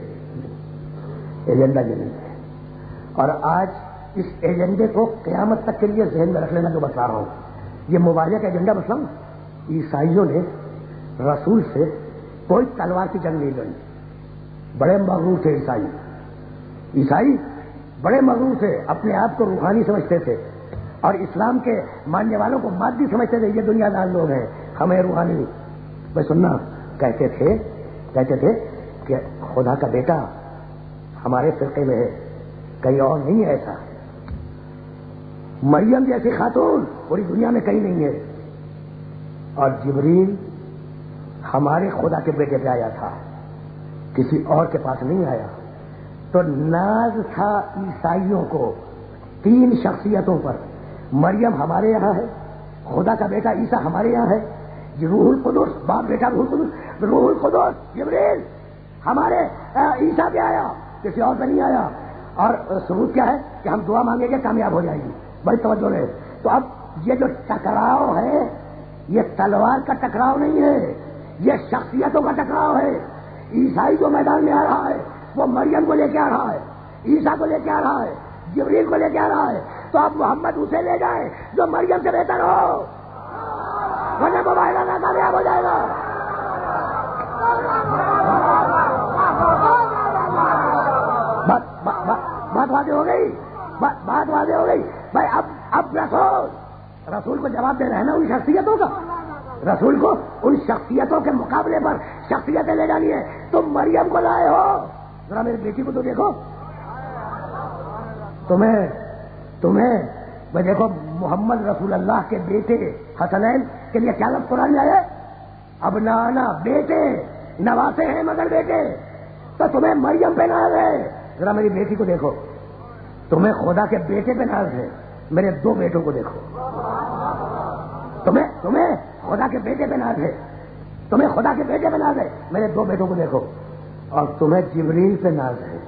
ایجنڈا. یہ نہیں ہے. اور آج اس ایجنڈے کو قیامت تک کے لیے ذہن میں رکھ لینا جو بتلا رہا ہوں. یہ مباہلے کا ایجنڈا بتلاؤں. عیسائیوں نے رسول سے کوئی تلوار کی جنگ نہیں لڑی. بڑے مغرور تھے عیسائی بڑے مغرور تھے, اپنے آپ کو روحانی سمجھتے تھے اور اسلام کے ماننے والوں کو مادی سمجھتے تھے. یہ دنیا دار لوگ ہیں, ہمیں روحانی. بھائی سننا, کہتے تھے کہ خدا کا بیٹا ہمارے فرقے میں ہے, کہیں اور نہیں ہے ایسا. مریم جیسی خاتون پوری دنیا میں کہیں نہیں ہے. اور جبریل ہمارے خدا کے بیٹے پہ آیا تھا, کسی اور کے پاس نہیں آیا. تو ناز تھا عیسائیوں کو 3 شخصیتوں پر. مریم ہمارے یہاں ہے, خدا کا بیٹا عیسیٰ ہمارے یہاں ہے, روح القدس باپ بیٹا روح القدس, روح القدس جبریل ہمارے عیسیٰ پہ آیا, کسی اور پہ نہیں آیا. اور ثبوت کیا ہے کہ ہم دعا مانگیں گے کامیاب ہو جائے گی. بڑی توجہ رہے. تو اب یہ جو ٹکراؤ ہے یہ تلوار کا ٹکراؤ نہیں ہے, یہ شخصیتوں کا ٹکراؤ ہے. عیسائی جو میدان میں آ رہا ہے وہ مریم کو لے کے آ رہا ہے, عیسیٰ کو لے کے آ رہا ہے, جبریل کو لے کے آ رہا ہے. تو اب محمد اسے لے جائے جو مریم سے بہتر ہو, ورنہ مباحثہ ناکامیاب ہو جائے گا. بات واضح ہو گئی, بات واضح ہو گئی بھائی. اب رسول کو جواب دے رہے ہیں نا ان شخصیتوں کا. رسول کو ان شخصیتوں کے مقابلے پر شخصیتیں لے جانی ہے. تم مریم کو لائے ہو, ذرا میری بیٹی کو تو دیکھو. تمہیں میں دیکھو محمد رسول اللہ کے بیٹے حسنین کے لیے کیا لفظ قرآن میں آیا ہے؟ اب نانا بیٹے نواسے ہیں مگر بیٹے. تو تمہیں مریم پہ ناز ہے. ذرا میری بیٹی کو دیکھو. تمہیں خدا کے بیٹے پہ ناز ہے, میرے 2 بیٹوں کو دیکھو. تمہیں خدا کے بیٹے پہ ناز ہے, تمہیں خدا کے بیٹے پہ ناز ہے, میرے 2 بیٹوں کو دیکھو. اور تمہیں جبریل پہ ناز ہے.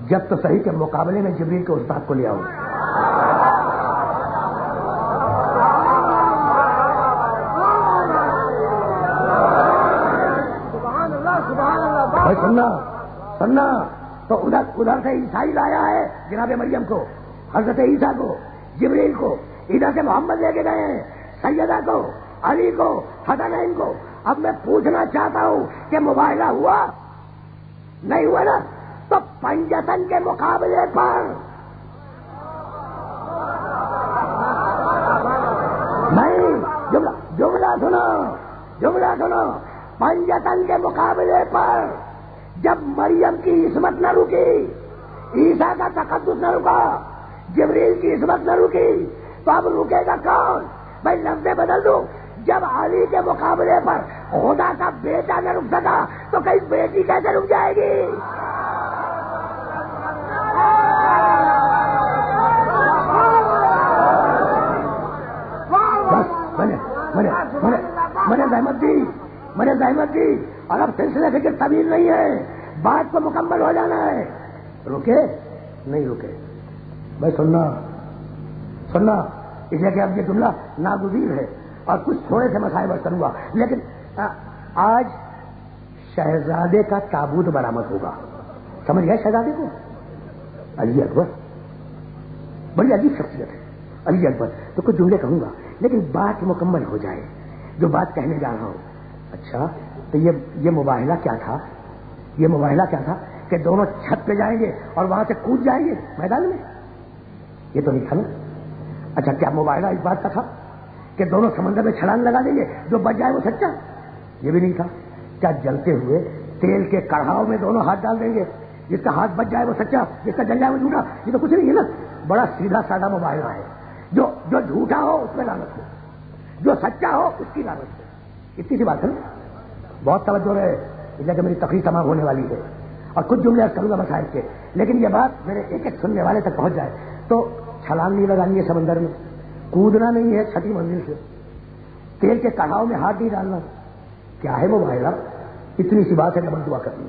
جب تو صحیح کے مقابلے میں جبریل کے استاد کو لے آؤ. بھائی سننا تو ادھر سے عیسائی لایا ہے جناب مریم کو, حضرت عیسیٰ کو, جبریل کو. ادھر سے محمد لے کے گئے ہیں سیدہ کو, علی کو, حسنین کو. اب میں پوچھنا چاہتا ہوں کہ مباحثہ ہوا نہیں ہوا نا؟ تو پنجتن کے مقابلے پر نہیں, جملہ سنو. پنجتن کے مقابلے پر جب مریم کی عصمت نہ رکی, عیسیٰ کا تقدس نہ رکا, جبریل کی عصمت نہ رکی, تو اب رکے گا کون؟ بھائی لفظ بدل دوں. جب علی کے مقابلے پر خدا کا بیٹا نہ رک سکا تو کئی بیٹی کیسے رک جائے گی؟ میں نے زحمت دی اور اب سلسلے فکر طویل نہیں ہے, بات کو مکمل ہو جانا ہے. رکے نہیں رکے بھائی سننا اس لیے کہ اب یہ جملہ ناگزیر ہے اور کچھ تھوڑے سے مسائل بس کروں گا. لیکن آج شہزادے کا تابوت برآمد ہوگا. سمجھ گئے شہزادے کو؟ علی اکبر بڑی عجیب شخصیت ہے علی اکبر. تو کچھ جملے کہوں گا لیکن بات مکمل ہو جائے جو بات کہنے جا رہا ہوں. اچھا تو یہ مباحثہ کیا تھا؟ یہ مباحثہ کیا تھا کہ دونوں چھت پہ جائیں گے اور وہاں سے کود جائیں گے میدان میں؟ یہ تو نہیں تھا نا. اچھا کیا مباحثہ اس بات کا تھا کہ دونوں سمندر میں چھلانگ لگا دیں گے, جو بچ جائے وہ سچا؟ یہ بھی نہیں تھا. کیا جلتے ہوئے تیل کے کڑھاؤ میں دونوں ہاتھ ڈال دیں گے, جس کا ہاتھ بچ جائے وہ سچا, جس کا جل جائے وہ جھوٹا؟ یہ تو کچھ نہیں ہے نا. بڑا سیدھا سادہ مباحثہ ہے. جو جھوٹا ہو اس میں لعنت ہو, جو سچا ہو اس کی لعنت ہو. اتنی سی بات ہے نا. بہت توجہ رہے, اس لیے کہ میری تقریر تمام ہونے والی ہے اور کچھ جملے عرض کروں گا مسائل کے, لیکن یہ بات میرے ایک ایک سننے والے تک پہنچ جائے. تو چھلانگ نہیں لگانی ہے سمندر میں, کودنا نہیں ہے 6ٹی منزل سے, تیل کے کڑھاؤ میں ہاتھ نہیں ڈالنا. کیا ہے وہ مباحثہ؟ اتنی سی بات ہے کہ بد دعا کرنی,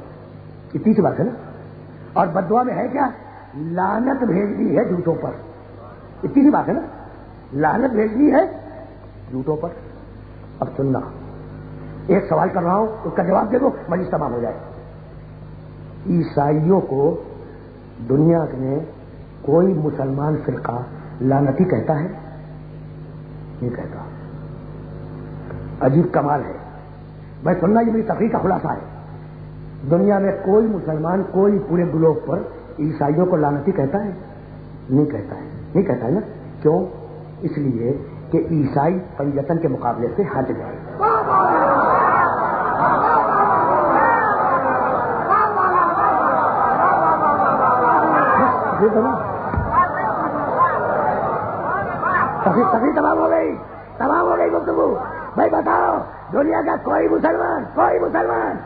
اتنی سی بات ہے نا. اور بد دعا میں ہے کیا؟ لعنت بھیجنی ہے جھوٹوں پر. اتنی سی بات ہے نا, لعنت بھیجنی ہے جھوٹوں پر. اب سننا, ایک سوال کر رہا ہوں اس کا جواب دے دو, مجلس تمام ہو جائے. عیسائیوں کو دنیا میں کوئی مسلمان فرقہ لعنتی کہتا ہے؟ نہیں کہتا. عجیب کمال ہے. میں سننا, یہ میری تقریر کا خلاصہ ہے. دنیا میں کوئی مسلمان کوئی پورے گلوب پر عیسائیوں کو لعنتی کہتا ہے؟ نہیں کہتا ہے. نہیں کہتا ہے نا. کیوں؟ اس لیے کہ عیسائی پنجتن کے مقابلے سے ہٹ گئے. تقریر تمام ہو گئی گفتگو. بھائی بتاؤ, دنیا کا کوئی مسلمان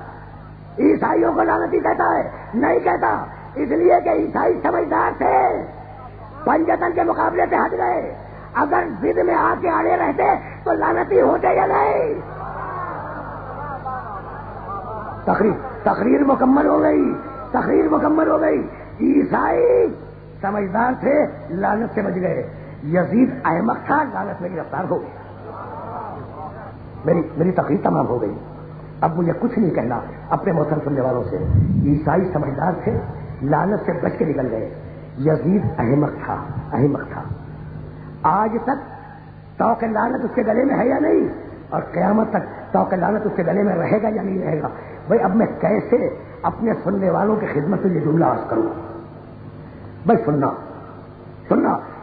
عیسائیوں کو لعنتی کہتا ہے؟ نہیں کہتا. اس لیے کہ عیسائی سمجھدار تھے، پنجتن کے مقابلے سے ہٹ گئے. اگر ضد میں آ کے اڑے رہتے تو لعنتی ہوتے یا نہیں. تقریر مکمل ہو گئی، تقریر مکمل ہو گئی. عیسائی سمجھدار تھے، لعنت سے بچ گئے. یزید احمق تھا، لعنت میں گرفتار ہو گئی. میری تقریر تمام ہو گئی. اب مجھے کچھ نہیں کہنا اپنے محترم سننے والوں سے. عیسائی سمجھدار تھے، لعنت سے بچ کے نکل گئے. یزید احمق تھا، احمق تھا. آج تک توق لعنت اس کے گلے میں ہے یا نہیں، اور قیامت تک توق لعنت اس کے گلے میں رہے گا یا نہیں رہے گا. بھائی اب میں کیسے اپنے سننے والوں کی خدمت میں یہ جملہ عرض کروں؟ بھائی سننا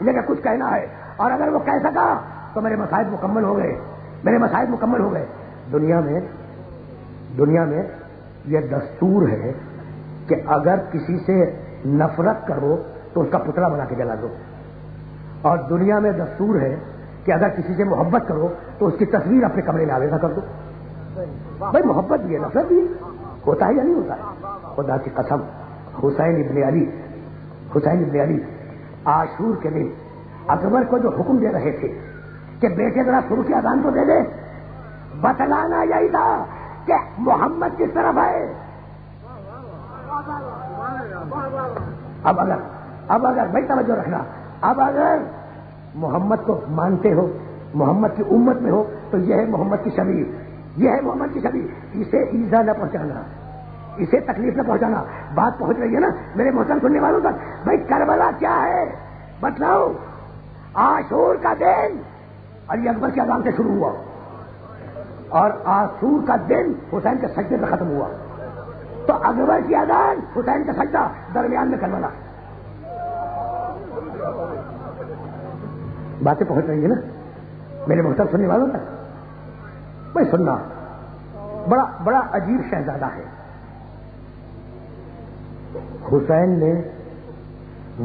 یہ کچھ کہنا ہے، اور اگر وہ کہہ سکا تو میرے مسائل مکمل ہو گئے، میرے مسائل مکمل ہو گئے. دنیا میں یہ دستور ہے کہ اگر کسی سے نفرت کرو تو اس کا پتلا بنا کے جلا دو، اور دنیا میں دستور ہے کہ اگر کسی سے محبت کرو تو اس کی تصویر اپنے کمرے میں آویزہ کر دو. بھائی محبت بھی ہے، نفرت بھی ہے، ہوتا ہے یا نہیں ہوتا ہے؟ خدا کی قسم، حسین ابن علی عاشور کے دن اکبر کو جو حکم دے رہے تھے کہ بیٹے ذرا شروع کی اذان تو دے دے، بتلانا یہی تھا کہ محمد کس طرف ہے. اب اگر بھائی توجہ رکھنا، اب اگر محمد کو مانتے ہو، محمد کی امت میں ہو، تو یہ ہے محمد کی شبیہ، یہ ہے محمد کی شبیہ. اسے ایذا نہ پہنچانا، اسے تکلیف نہ پہنچانا. بات پہنچ رہی ہے نا میرے محترم سننے والوں تک؟ بھائی کربلا کیا ہے بتلاؤ. عاشور کا دن علی اکبر کی اذان سے شروع ہوا، اور عاشور کا دن حسین کے سجدے سے ختم ہوا. تو اکبر کی اذان، حسین کا سجدہ، درمیان میں کربلا. باتیں پہنچ رہی ہیں نا میرے محترم سننے والوں تک؟ بھائی سننا، بڑا عجیب شہزادہ ہے. حسین نے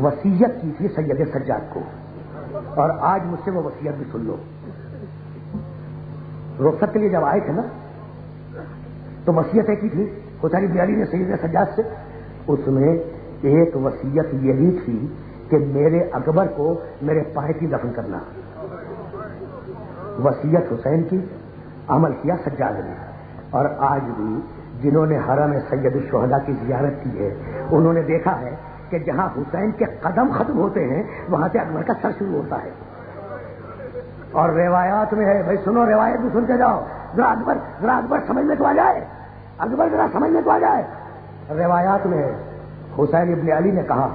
وصیت کی تھی سید سجاد کو، اور آج مجھ سے وہ وصیت بھی سن لو. رخصت کے لیے جب آئے تھے نا تو وصیتیں کی تھی حسین ابن علی نے سید سجاد سے. اس میں ایک وصیت یہی تھی کہ میرے اکبر کو میرے پائے کی دفن کرنا. وصیت حسین کی، عمل کیا سجاد نے. اور آج بھی جنہوں نے حرم سید الشہداء کی زیارت کی ہے انہوں نے دیکھا ہے کہ جہاں حسین کے قدم ختم ہوتے ہیں وہاں سے اکبر کا سر شروع ہوتا ہے. اور روایات میں ہے، بھائی سنو، روایت بھی سن کے جاؤ. ذرا اکبر سمجھ میں تو آ جائے، اکبر ذرا سمجھ میں تو آ جائے. روایات میں ہے حسین ابن علی نے کہا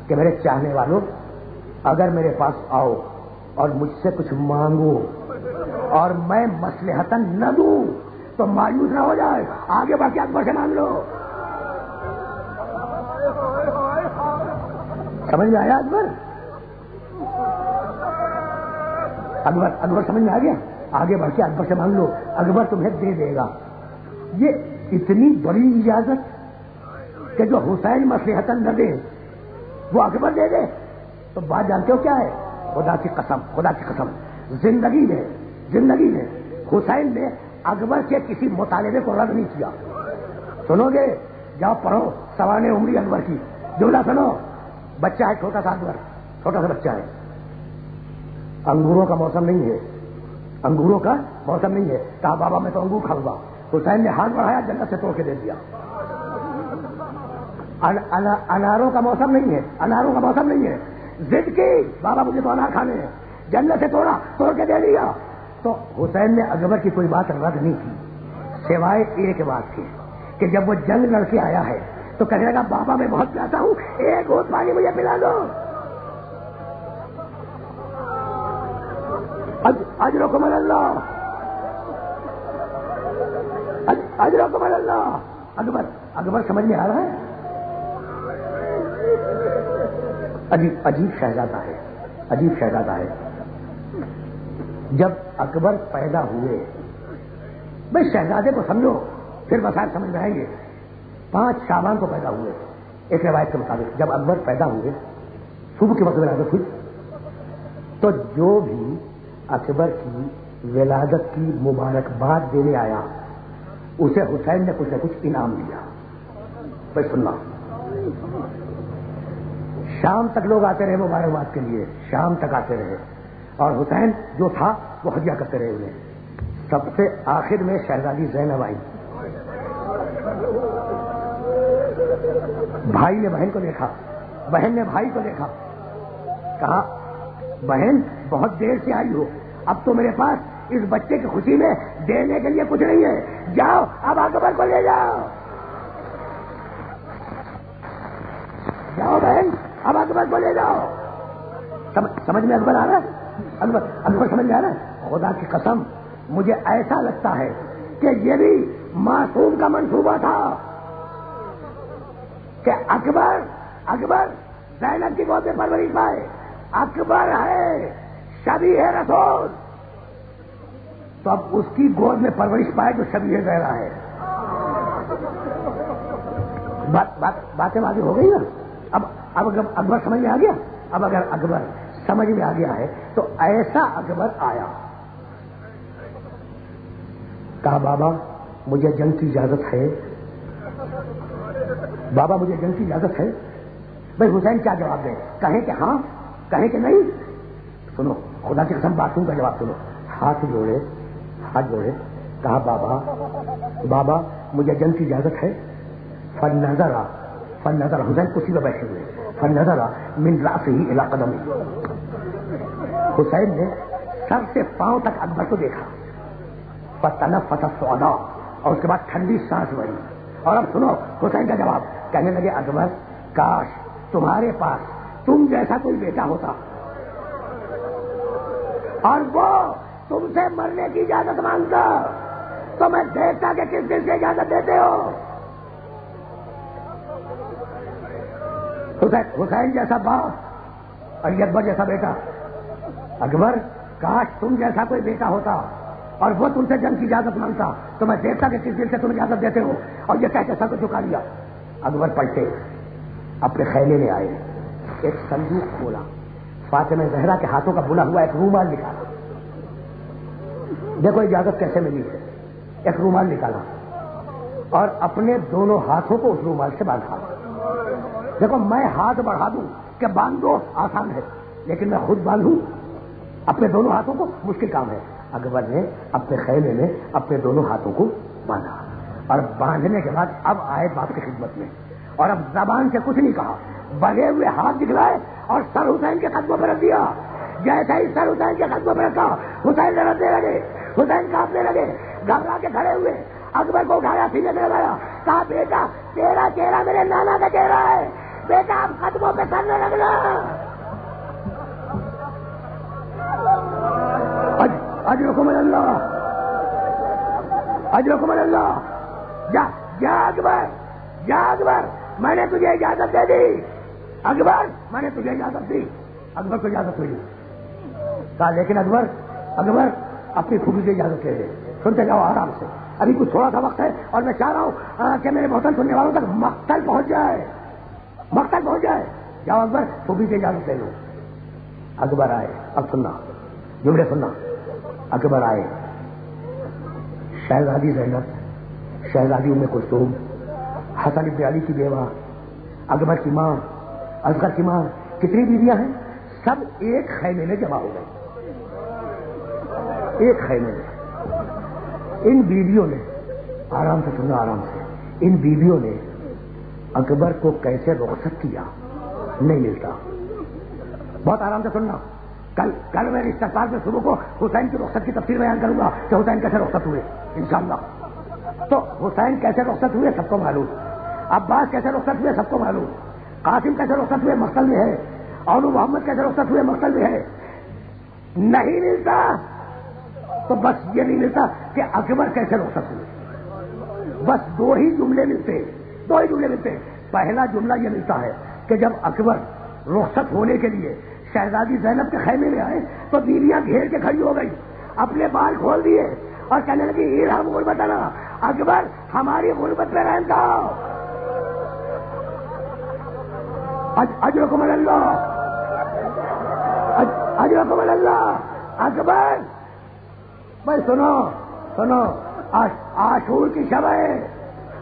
کہ میرے چاہنے والوں، اگر میرے پاس آؤ اور مجھ سے کچھ مانگو اور میں مصلحتاً نہ دوں تو مایوس نہ ہو جائے، آگے بڑھ کے اکبر سے مانگ لو. سمجھ میں آیا اکبر سمجھ میں آ گیا؟ آگے بڑھ کے اکبر سے مانگ لو، اکبر تمہیں دے دے گا. یہ اتنی بڑی اجازت کہ جو حسین مصلحتاً نہ دے وہ اکبر دے دے. تو بات جانتے ہو کیا ہے؟ خدا کی قسم زندگی میں حسین نے اکبر کے کسی مطالبے کو رد نہیں کیا. سنو گے؟ جاؤ پڑھو سوانح عمری اکبر کی. جملہ سنو، بچہ ہے چھوٹا سا اکبر، چھوٹا سا بچہ ہے، انگوروں کا موسم نہیں ہے. کہا بابا میں تو انگور کھاؤں گا. حسین نے ہاتھ بڑھایا، جنت سے توڑ کے دے دیا. اناروں کا موسم نہیں ہے، ضد کی بابا مجھے تو انار کھانے ہیں، جنت سے توڑ کے دے دیا. تو حسین نے اکبر کی کوئی بات رد نہیں کی سوائے ایک بات کی کہ جب وہ جنگ لڑ کے آیا ہے تو کہنے لگا بابا میں بہت پیاسا ہوں، ایک گھونٹ پانی مجھے پلا دو. اجرکم اللہ، اجرکم اللہ. اکبر سمجھ میں آ رہا ہے؟ عجیب شہزادہ ہے. جب اکبر پیدا ہوئے، بھائی شہزادے کو سمجھو پھر مسائل سمجھ میں آئیں گے. 5 شعبان کو پیدا ہوئے ایک روایت کے مطابق. جب اکبر پیدا ہوئے صبح کے وقت ولادت ہوئی، تو جو بھی اکبر کی ولادت کی مبارکباد دینے آیا اسے حسین نے کچھ نہ کچھ انعام دیا. بھائی سننا، شام تک لوگ آتے رہے مبارکباد کے لیے، شام تک آتے رہے، اور حسین جو تھا وہ ہدیہ کرتے رہے انہیں. سب سے آخر میں شہزادی زینب آئی. بھائی نے بہن کو دیکھا، بہن نے بھائی کو دیکھا، کہا بہن بہت دیر سے آئی ہو، اب تو میرے پاس اس بچے کی خوشی میں دینے کے لیے کچھ نہیں ہے، جاؤ اب اکبر کو لے جاؤ. جاؤ بہن اب اکبر کو لے جاؤ. سمجھ میں اکبر آ رہا ہے؟ اکبر سمجھ میں آ رہا ہے؟ خدا کی قسم مجھے ایسا لگتا ہے کہ یہ بھی معصوم کا منصوبہ تھا کہ اکبر زینب کی گود میں پرورش پائے. اکبر ہے شبیہ رسول، تو اب اس کی گود میں پرورش پائے جو شبیہ زہرا ہے. باتیں واضح ہو گئی نا؟ اب اکبر سمجھ میں آ گیا. اب اگر اکبر سمجھ میں آ گیا ہے تو ایسا اکبر آیا، کہا بابا مجھے جنگ کی اجازت ہے، بابا مجھے جنگ کی اجازت ہے. بھائی حسین کیا جواب دیں؟ کہیں کہ ہاں، کہیں کہ نہیں؟ سنو خدا کی قسم باتوں کا جواب سنو. ہاتھ جوڑے کہا بابا مجھے جنگ کی اجازت ہے. فنظر حسین کسی پہ بیٹھے ہوئے، فنظر من رأسہ الی قدمہ، حسین نے سر سے پاؤں تک اکبر کو دیکھا. فتنفس الصعداء، اور اس کے بعد ٹھنڈی سانس بھری. اور اب سنو حسین کا جواب. کہنے لگے اکبر کاش تمہارے پاس تم جیسا کوئی بیٹا ہوتا اور وہ تم سے مرنے کی اجازت مانگتا تو میں دیکھتا کہ کس دن سے اجازت دیتے ہو. حسین جیسا باپ اور اکبر جیسا بیٹا. اکبر کاش تم جیسا کوئی بیٹا ہوتا اور وہ تم سے جنگ کی اجازت مانگتا تو میں دیکھتا کہ کس دن سے تم اجازت دیتے ہو. اور یہ کہہ کے سر کو جھکا لیا. اکبر پلٹے، اپنے خیمے میں آئے، ایک صندوق کھولا، فاطمہ زہرا کے ہاتھوں کا بنا ہوا ایک رومال نکالا. دیکھو اجازت کیسے ملی ہے. ایک رومال نکالا اور اپنے دونوں ہاتھوں کو اس رومال سے باندھا. دیکھو میں ہاتھ بڑھا دوں کہ باندھ دو آسان ہے، لیکن میں خود باندھوں اپنے دونوں ہاتھوں کو مشکل کام ہے. اکبر نے اپنے خیمے میں اپنے دونوں ہاتھوں کو باندھا، اور باندھنے کے بعد اب آئے باپ کی خدمت میں، اور اب زبان سے کچھ نہیں کہا، بڑھے ہوئے ہاتھ دکھلائے اور سر حسین کے قدموں پر رکھ دیا. جیسے ہی سر حسین کے قدموں پر رکھا حسین لڑنے لگے، حسین کانپنے لگے، گھبرا کے کھڑے ہوئے. اکبر کو اٹھایا، سینے سے لگایا، کہا بیٹا تیرا چہرہ میرے نانا کا چہرہ ہے، بیٹا آپ قدموں پہ سر نہ رکھنا. اجرکم اللہ، اجرکم اللہ. جا اکبر، میں نے تجھے اجازت دے دی. اکبر میں نے تجھے اجازت دی. اکبر کو اجازت ملی. کہا لیکن اکبر اپنی خوبی سے اجازت لے دے. سنتے جاؤ آرام سے، ابھی کچھ تھوڑا سا وقت ہے اور میں چاہ رہا ہوں کہ میرے محترم سننے والوں تک مقتل پہنچ جائے. جاؤ اکبر خوبی سے اجازت لے لو. اکبر آئے. اب سننا جملے سننا. اکبر آئے، شہزادی زینب، شہزادی ام کلثوم، حسن بن علی کی بیوہ، اکبر کی ماں، اصغر کی ماں، کتنی بیویاں ہیں، سب ایک خیمے میں جمع ہو گئے. ایک خیمے میں. ان بیویوں نے، آرام سے سننا آرام سے، ان بیویوں نے اکبر کو کیسے رخصت کیا نہیں ملتا. بہت آرام سے سننا. کل میں استقبال میں صبح کو حسین کی رخصت کی تفصیل بیان کروں گا کہ حسین کیسے رخصت ہوئے انشاءاللہ. تو حسین کیسے رخصت ہوئے سب کو معلوم، عباس کیسے رخصت ہوئے سب کو معلوم، قاسم کیسے رخصت ہوئے مقتل میں ہے، اور محمد کیسے رخصت ہوئے مقتل میں ہے. نہیں ملتا تو بس یہ نہیں ملتا کہ اکبر کیسے رخصت ہوئے. بس دو ہی جملے ملتے. پہلا جملہ یہ ملتا ہے کہ جب اکبر رخصت ہونے کے لیے شہزادی زینب کے خیمے میں آئے تو بیویاں گھیر کے کھڑی ہو گئی، اپنے بال کھول دیے اور کہنے لگی ہم غربتنا، اکبر ہماری غربت پہ رحم کرو. اجرکم اللہ، اجرکم اللہ. اکبر بھائی سنو عاشور کی شب ہے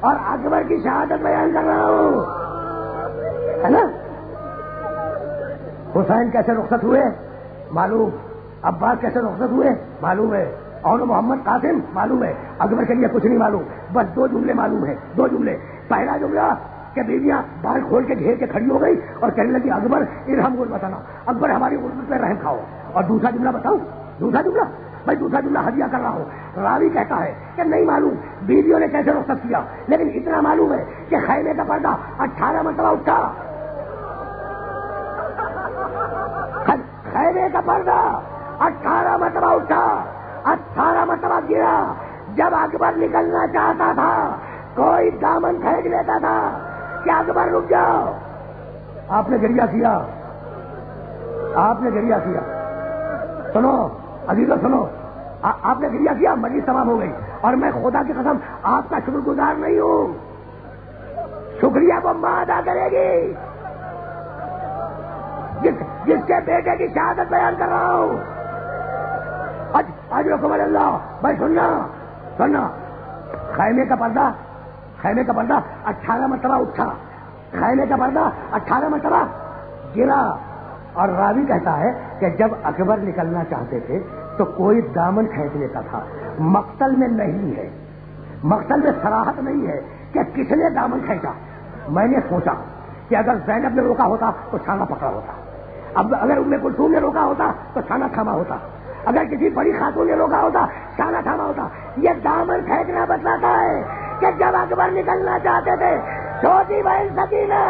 اور اکبر کی شہادت بیان کر رہا ہوں، ہے نا. حسین کیسے رخصت ہوئے معلوم، عباس کیسے رخصت ہوئے معلوم ہے، اور محمد قاسم معلوم ہے، اکبر کے لیے کچھ نہیں معلوم، بس 2 جملے معلوم ہیں، 2 جملے۔ پہلا جملہ کہ بیویاں بال کھول کے گھیر کے کھڑی ہو گئی اور کہنے لگی اکبر ارحم غربتنا، اکبر ہماری غربت پہ رحم کھاؤ۔ اور دوسرا جملہ بتاؤ، دوسرا جملہ بھائی، دوسرا جملہ ہدیہ کر رہا ہوں۔ راوی کہتا ہے کہ نہیں معلوم بیویوں نے کیسے رخصت کیا، لیکن اتنا معلوم ہے کہ خیمے کا پردہ 18 مرتبہ اٹھا، خیمے کا پردہ 18 مرتبہ اٹھا، 18 مرتبہ گرا۔ جب اکبر نکلنا چاہتا تھا کوئی دامن کھینچ لیتا تھا کہ اکبر رک جاؤ۔ آپ نے گریہ کیا، آپ نے گریہ کیا، سنو عزیزو سنو، آپ نے گریہ کیا، مجلس تمام ہو گئی، اور میں خدا کی قسم آپ کا شکر گزار نہیں ہوں، شکریہ وہ ماں ادا کرے گی جس کے بیٹے کی شہادت بیان کر رہا ہوں۔ آج رکم اللہ بھائی، سننا، خیمے کا پردہ 18 مرتبہ اٹھا، خیمے کا پردہ 18 مرتبہ گرا۔ اور راوی کہتا ہے کہ جب اکبر نکلنا چاہتے تھے تو کوئی دامن کھینچ لیتا تھا۔ مقتل میں نہیں ہے، مقتل میں صراحت نہیں ہے کہ کس نے دامن کھینچا۔ میں نے سوچا کہ اگر زینب نے روکا ہوتا تو چھانا پکڑا ہوتا، اب اگر ام کلثوم نے روکا ہوتا تو چھانا تھاما ہوتا، اگر کسی بڑی خاتون نے روکا ہوتا چھانا تھاما ہوتا۔ یہ دامن کھینچنا بتلاتا ہے کہ جب اکبر نکلنا چاہتے تھے چھوٹی بہن سکینہ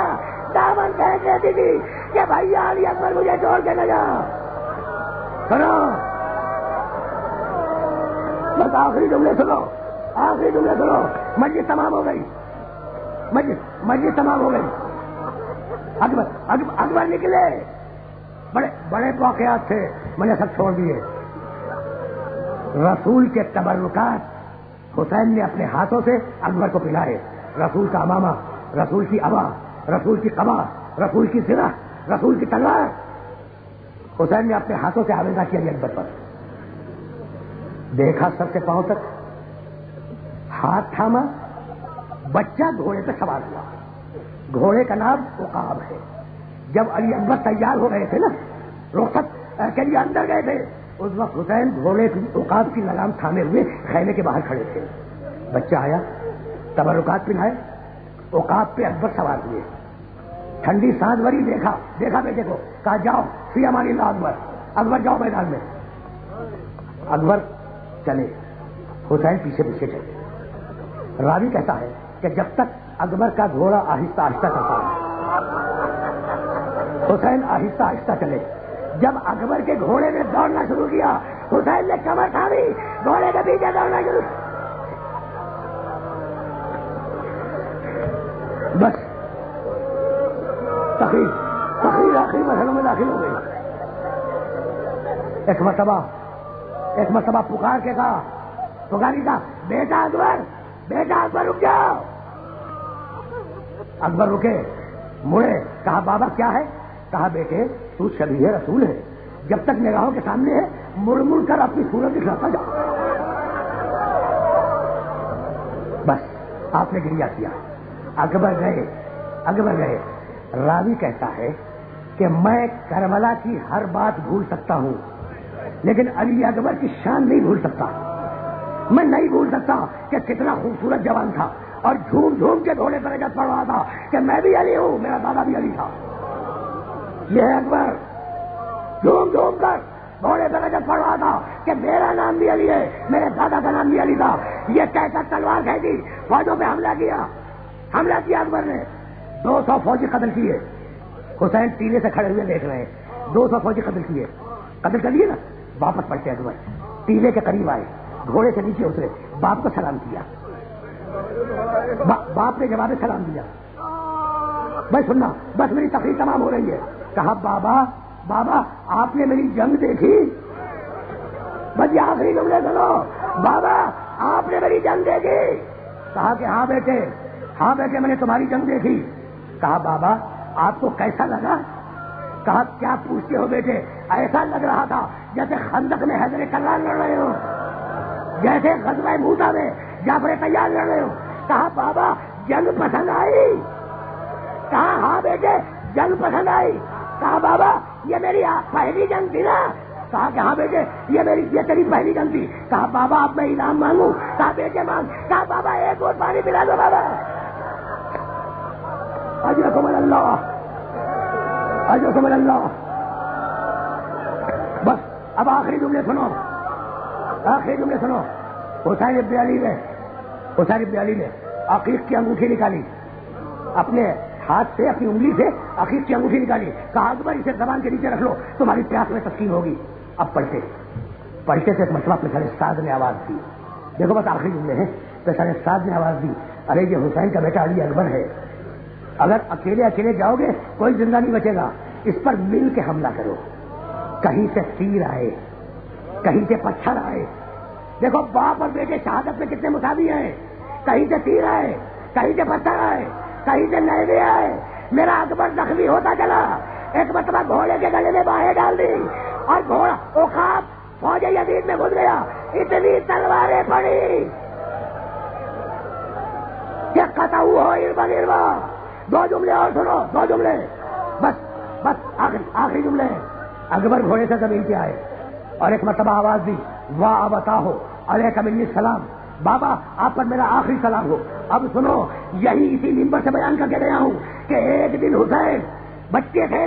دامن کھینچ لیتی تھی کہ بھائی علی اکبر مجھے چھوڑ کے نہ جا۔ سنو بس آخری جملے سنو، مجلس تمام ہو گئی، مجلس تمام ہو گئی۔ اکبر نکلے، بڑے واقعات تھے، میں نے سب چھوڑ دیے۔ رسول کے تبرکات حسین نے اپنے ہاتھوں سے اکبر کو پلائے، رسول کا امامہ، رسول کی ابا، رسول کی قبا، رسول کی زرہ، رسول کی تلوار حسین نے اپنے ہاتھوں سے آویزہ کیا اکبر پر، دیکھا سر سے پاؤں تک، ہاتھ تھاما، بچہ گھوڑے پہ سوار ہوا، گھوڑے کا نام عقاب ہے۔ جب علی اکبر تیار ہو گئے تھے نا، رخصت کے لیے اندر گئے تھے، اس وقت حسین گھوڑے کی عقاب کی لگام تھامے ہوئے خیمے کے باہر کھڑے تھے۔ بچہ آیا، تبرکات پہنائے، عقاب پہ اکبر سوار ہوئے، ٹھنڈی سانس بھری، دیکھا بیٹے کو، کہا جاؤ فی امان اللہ اکبر جاؤ میدان میں۔ اکبر چلے، حسین پیچھے چلے۔ راوی کہتا ہے کہ جب تک اکبر کا گھوڑا آہستہ آہستہ چلتا ہے، حسین آہستہ آہستہ چلے۔ جب اکبر کے گھوڑے نے دوڑنا شروع کیا، حسین نے کمر تھامی، گھوڑے کے پیچھے دوڑنا شروع کیا۔ بس تقریر آخری مرحلوں میں داخل ہو گئی۔ ایک مرتبہ پکار کے کہا، پکاری تھا، بیٹا اکبر رک جاؤ۔ اکبر رکے، مڑے، کہا بابا کیا ہے؟ کہا بیٹے تو شبیہ رسول ہے، جب تک نگاہوں کے سامنے ہے مڑ مڑ کر اپنی صورت دکھلاتا جا۔ بس آپ نے گریہ کیا، اکبر گئے۔ راوی کہتا ہے کہ میں کربلا کی ہر بات بھول سکتا ہوں، لیکن علی اکبر کی شان نہیں بھول سکتا۔ میں نہیں بھول سکتا کہ کتنا خوبصورت جوان تھا اور جھوم جھوم کے گھوڑے پر رجت پڑ رہا تھا کہ میں بھی علی ہوں، میرا دادا بھی علی تھا۔ یہ ہے اکبر، جھوم جھوم کر گھوڑے پر رجت پڑ رہا تھا کہ میرا نام بھی علی ہے، میرے دادا کا نام بھی علی تھا۔ یہ کہہ کر تلوار کھینچی، فوجوں پہ حملہ کیا اکبر نے۔ 200 فوجی قتل کیے۔ حسین ٹیلے سے کھڑے ہوئے دیکھ رہے ہیں، 200 فوجی قتل کر لیے نا۔ واپس پلٹے اکبر، ٹیلے کے قریب آئے، گھوڑے سے نیچے اترے، باپ کو سلام کیا۔ باپ نے جواب سلام دیا۔ بھائی سننا، بس میری تقریر تمام ہو رہی ہے۔ کہا بابا آپ نے میری جنگ دیکھی؟ بس یہ آخری جملے سنو، بابا آپ نے میری جنگ دیکھی؟ کہا کہ ہاں بیٹے میں نے تمہاری جنگ دیکھی۔ کہا بابا آپ کو کیسا لگا؟ کہا کیا پوچھتے ہو بیٹے، ایسا لگ رہا تھا جیسے خندق میں حیدر کرار لڑ رہے ہو، جیسے غزوہ موسیٰ میں جعفر طیار لڑ رہے ہو۔ کہا بابا جنگ پسند آئی؟ کہا ہاں بیٹے جنگ پسند آئی۔ کہا بابا یہ میری پہلی جنگ تھی نا؟ کہا کہ ہاں بیٹے یہ تیری پہلی جنگ تھی. کہا بابا اب میں انعام مانگوں؟ کہا بیٹے مانگ. کہا بابا ایک اور پانی پلا دو بابا. اجرکم اللہ اجرکم اللہ. بس اب آخری جملے سنو. حسین ابن علی نے عقیق کی انگوٹھی نکالی, اپنے ہاتھ سے اپنی انگلی سے عقیق کی انگوٹھی نکالی. کہا اکبر اسے زبان کے نیچے رکھ لو, تمہاری پیاس میں تسکین ہوگی. اب پڑھتے سے ایک مرتبہ پیسر سعد نے آواز دی. دیکھو بس آخری جملے ہیں. پیسر سعد نے آواز دی, ارے یہ حسین کا بیٹا علی اکبر ہے, اگر اکیلے جاؤ گے کوئی زندہ نہیں بچے گا, اس پر مل کے حملہ کرو. کہیں سے تیر آئے, کہیں سے پتھر آئے. دیکھو باپ اور بیٹے شہادت میں کتنے مساوی ہیں. کہیں سے تیر آئے, کہیں سے پتھر آئے, کہیں سے نیزے آئے. میرا اکبر زخمی ہوتا چلا. ایک مرتبہ گھوڑے کے گلے میں باہیں ڈال دی اور گھوڑا عقاب فوج یزید میں گھس گیا. اتنی تلواریں پڑی کہ قطع ہو اربا. 2 جملے اور سنو, 2 جملے بس آخری جملے. اکبر گھوڑے سے زمین پہ آئے اور ایک مرتبہ آواز دی, واہ ابتا ہو علیک منی السلام, بابا آپ پر میرا آخری سلام ہو. اب سنو, یہی اسی منبر سے بیان کر کے گیا ہوں کہ ایک دن حسین بچے تھے,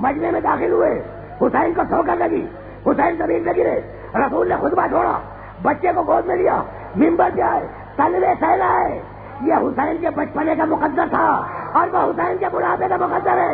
مجمع میں داخل ہوئے, حسین کو ٹھوکر لگی, حسین زمین پہ گرے. رسول نے خطبہ چھوڑا, بچے کو گود میں لیا, منبر پہ آئے, تلوے پھیلائے. یہ حسین کے بچپنے کا مقدر تھا اور وہ حسین کے بڑھاپے کا مقدر ہے.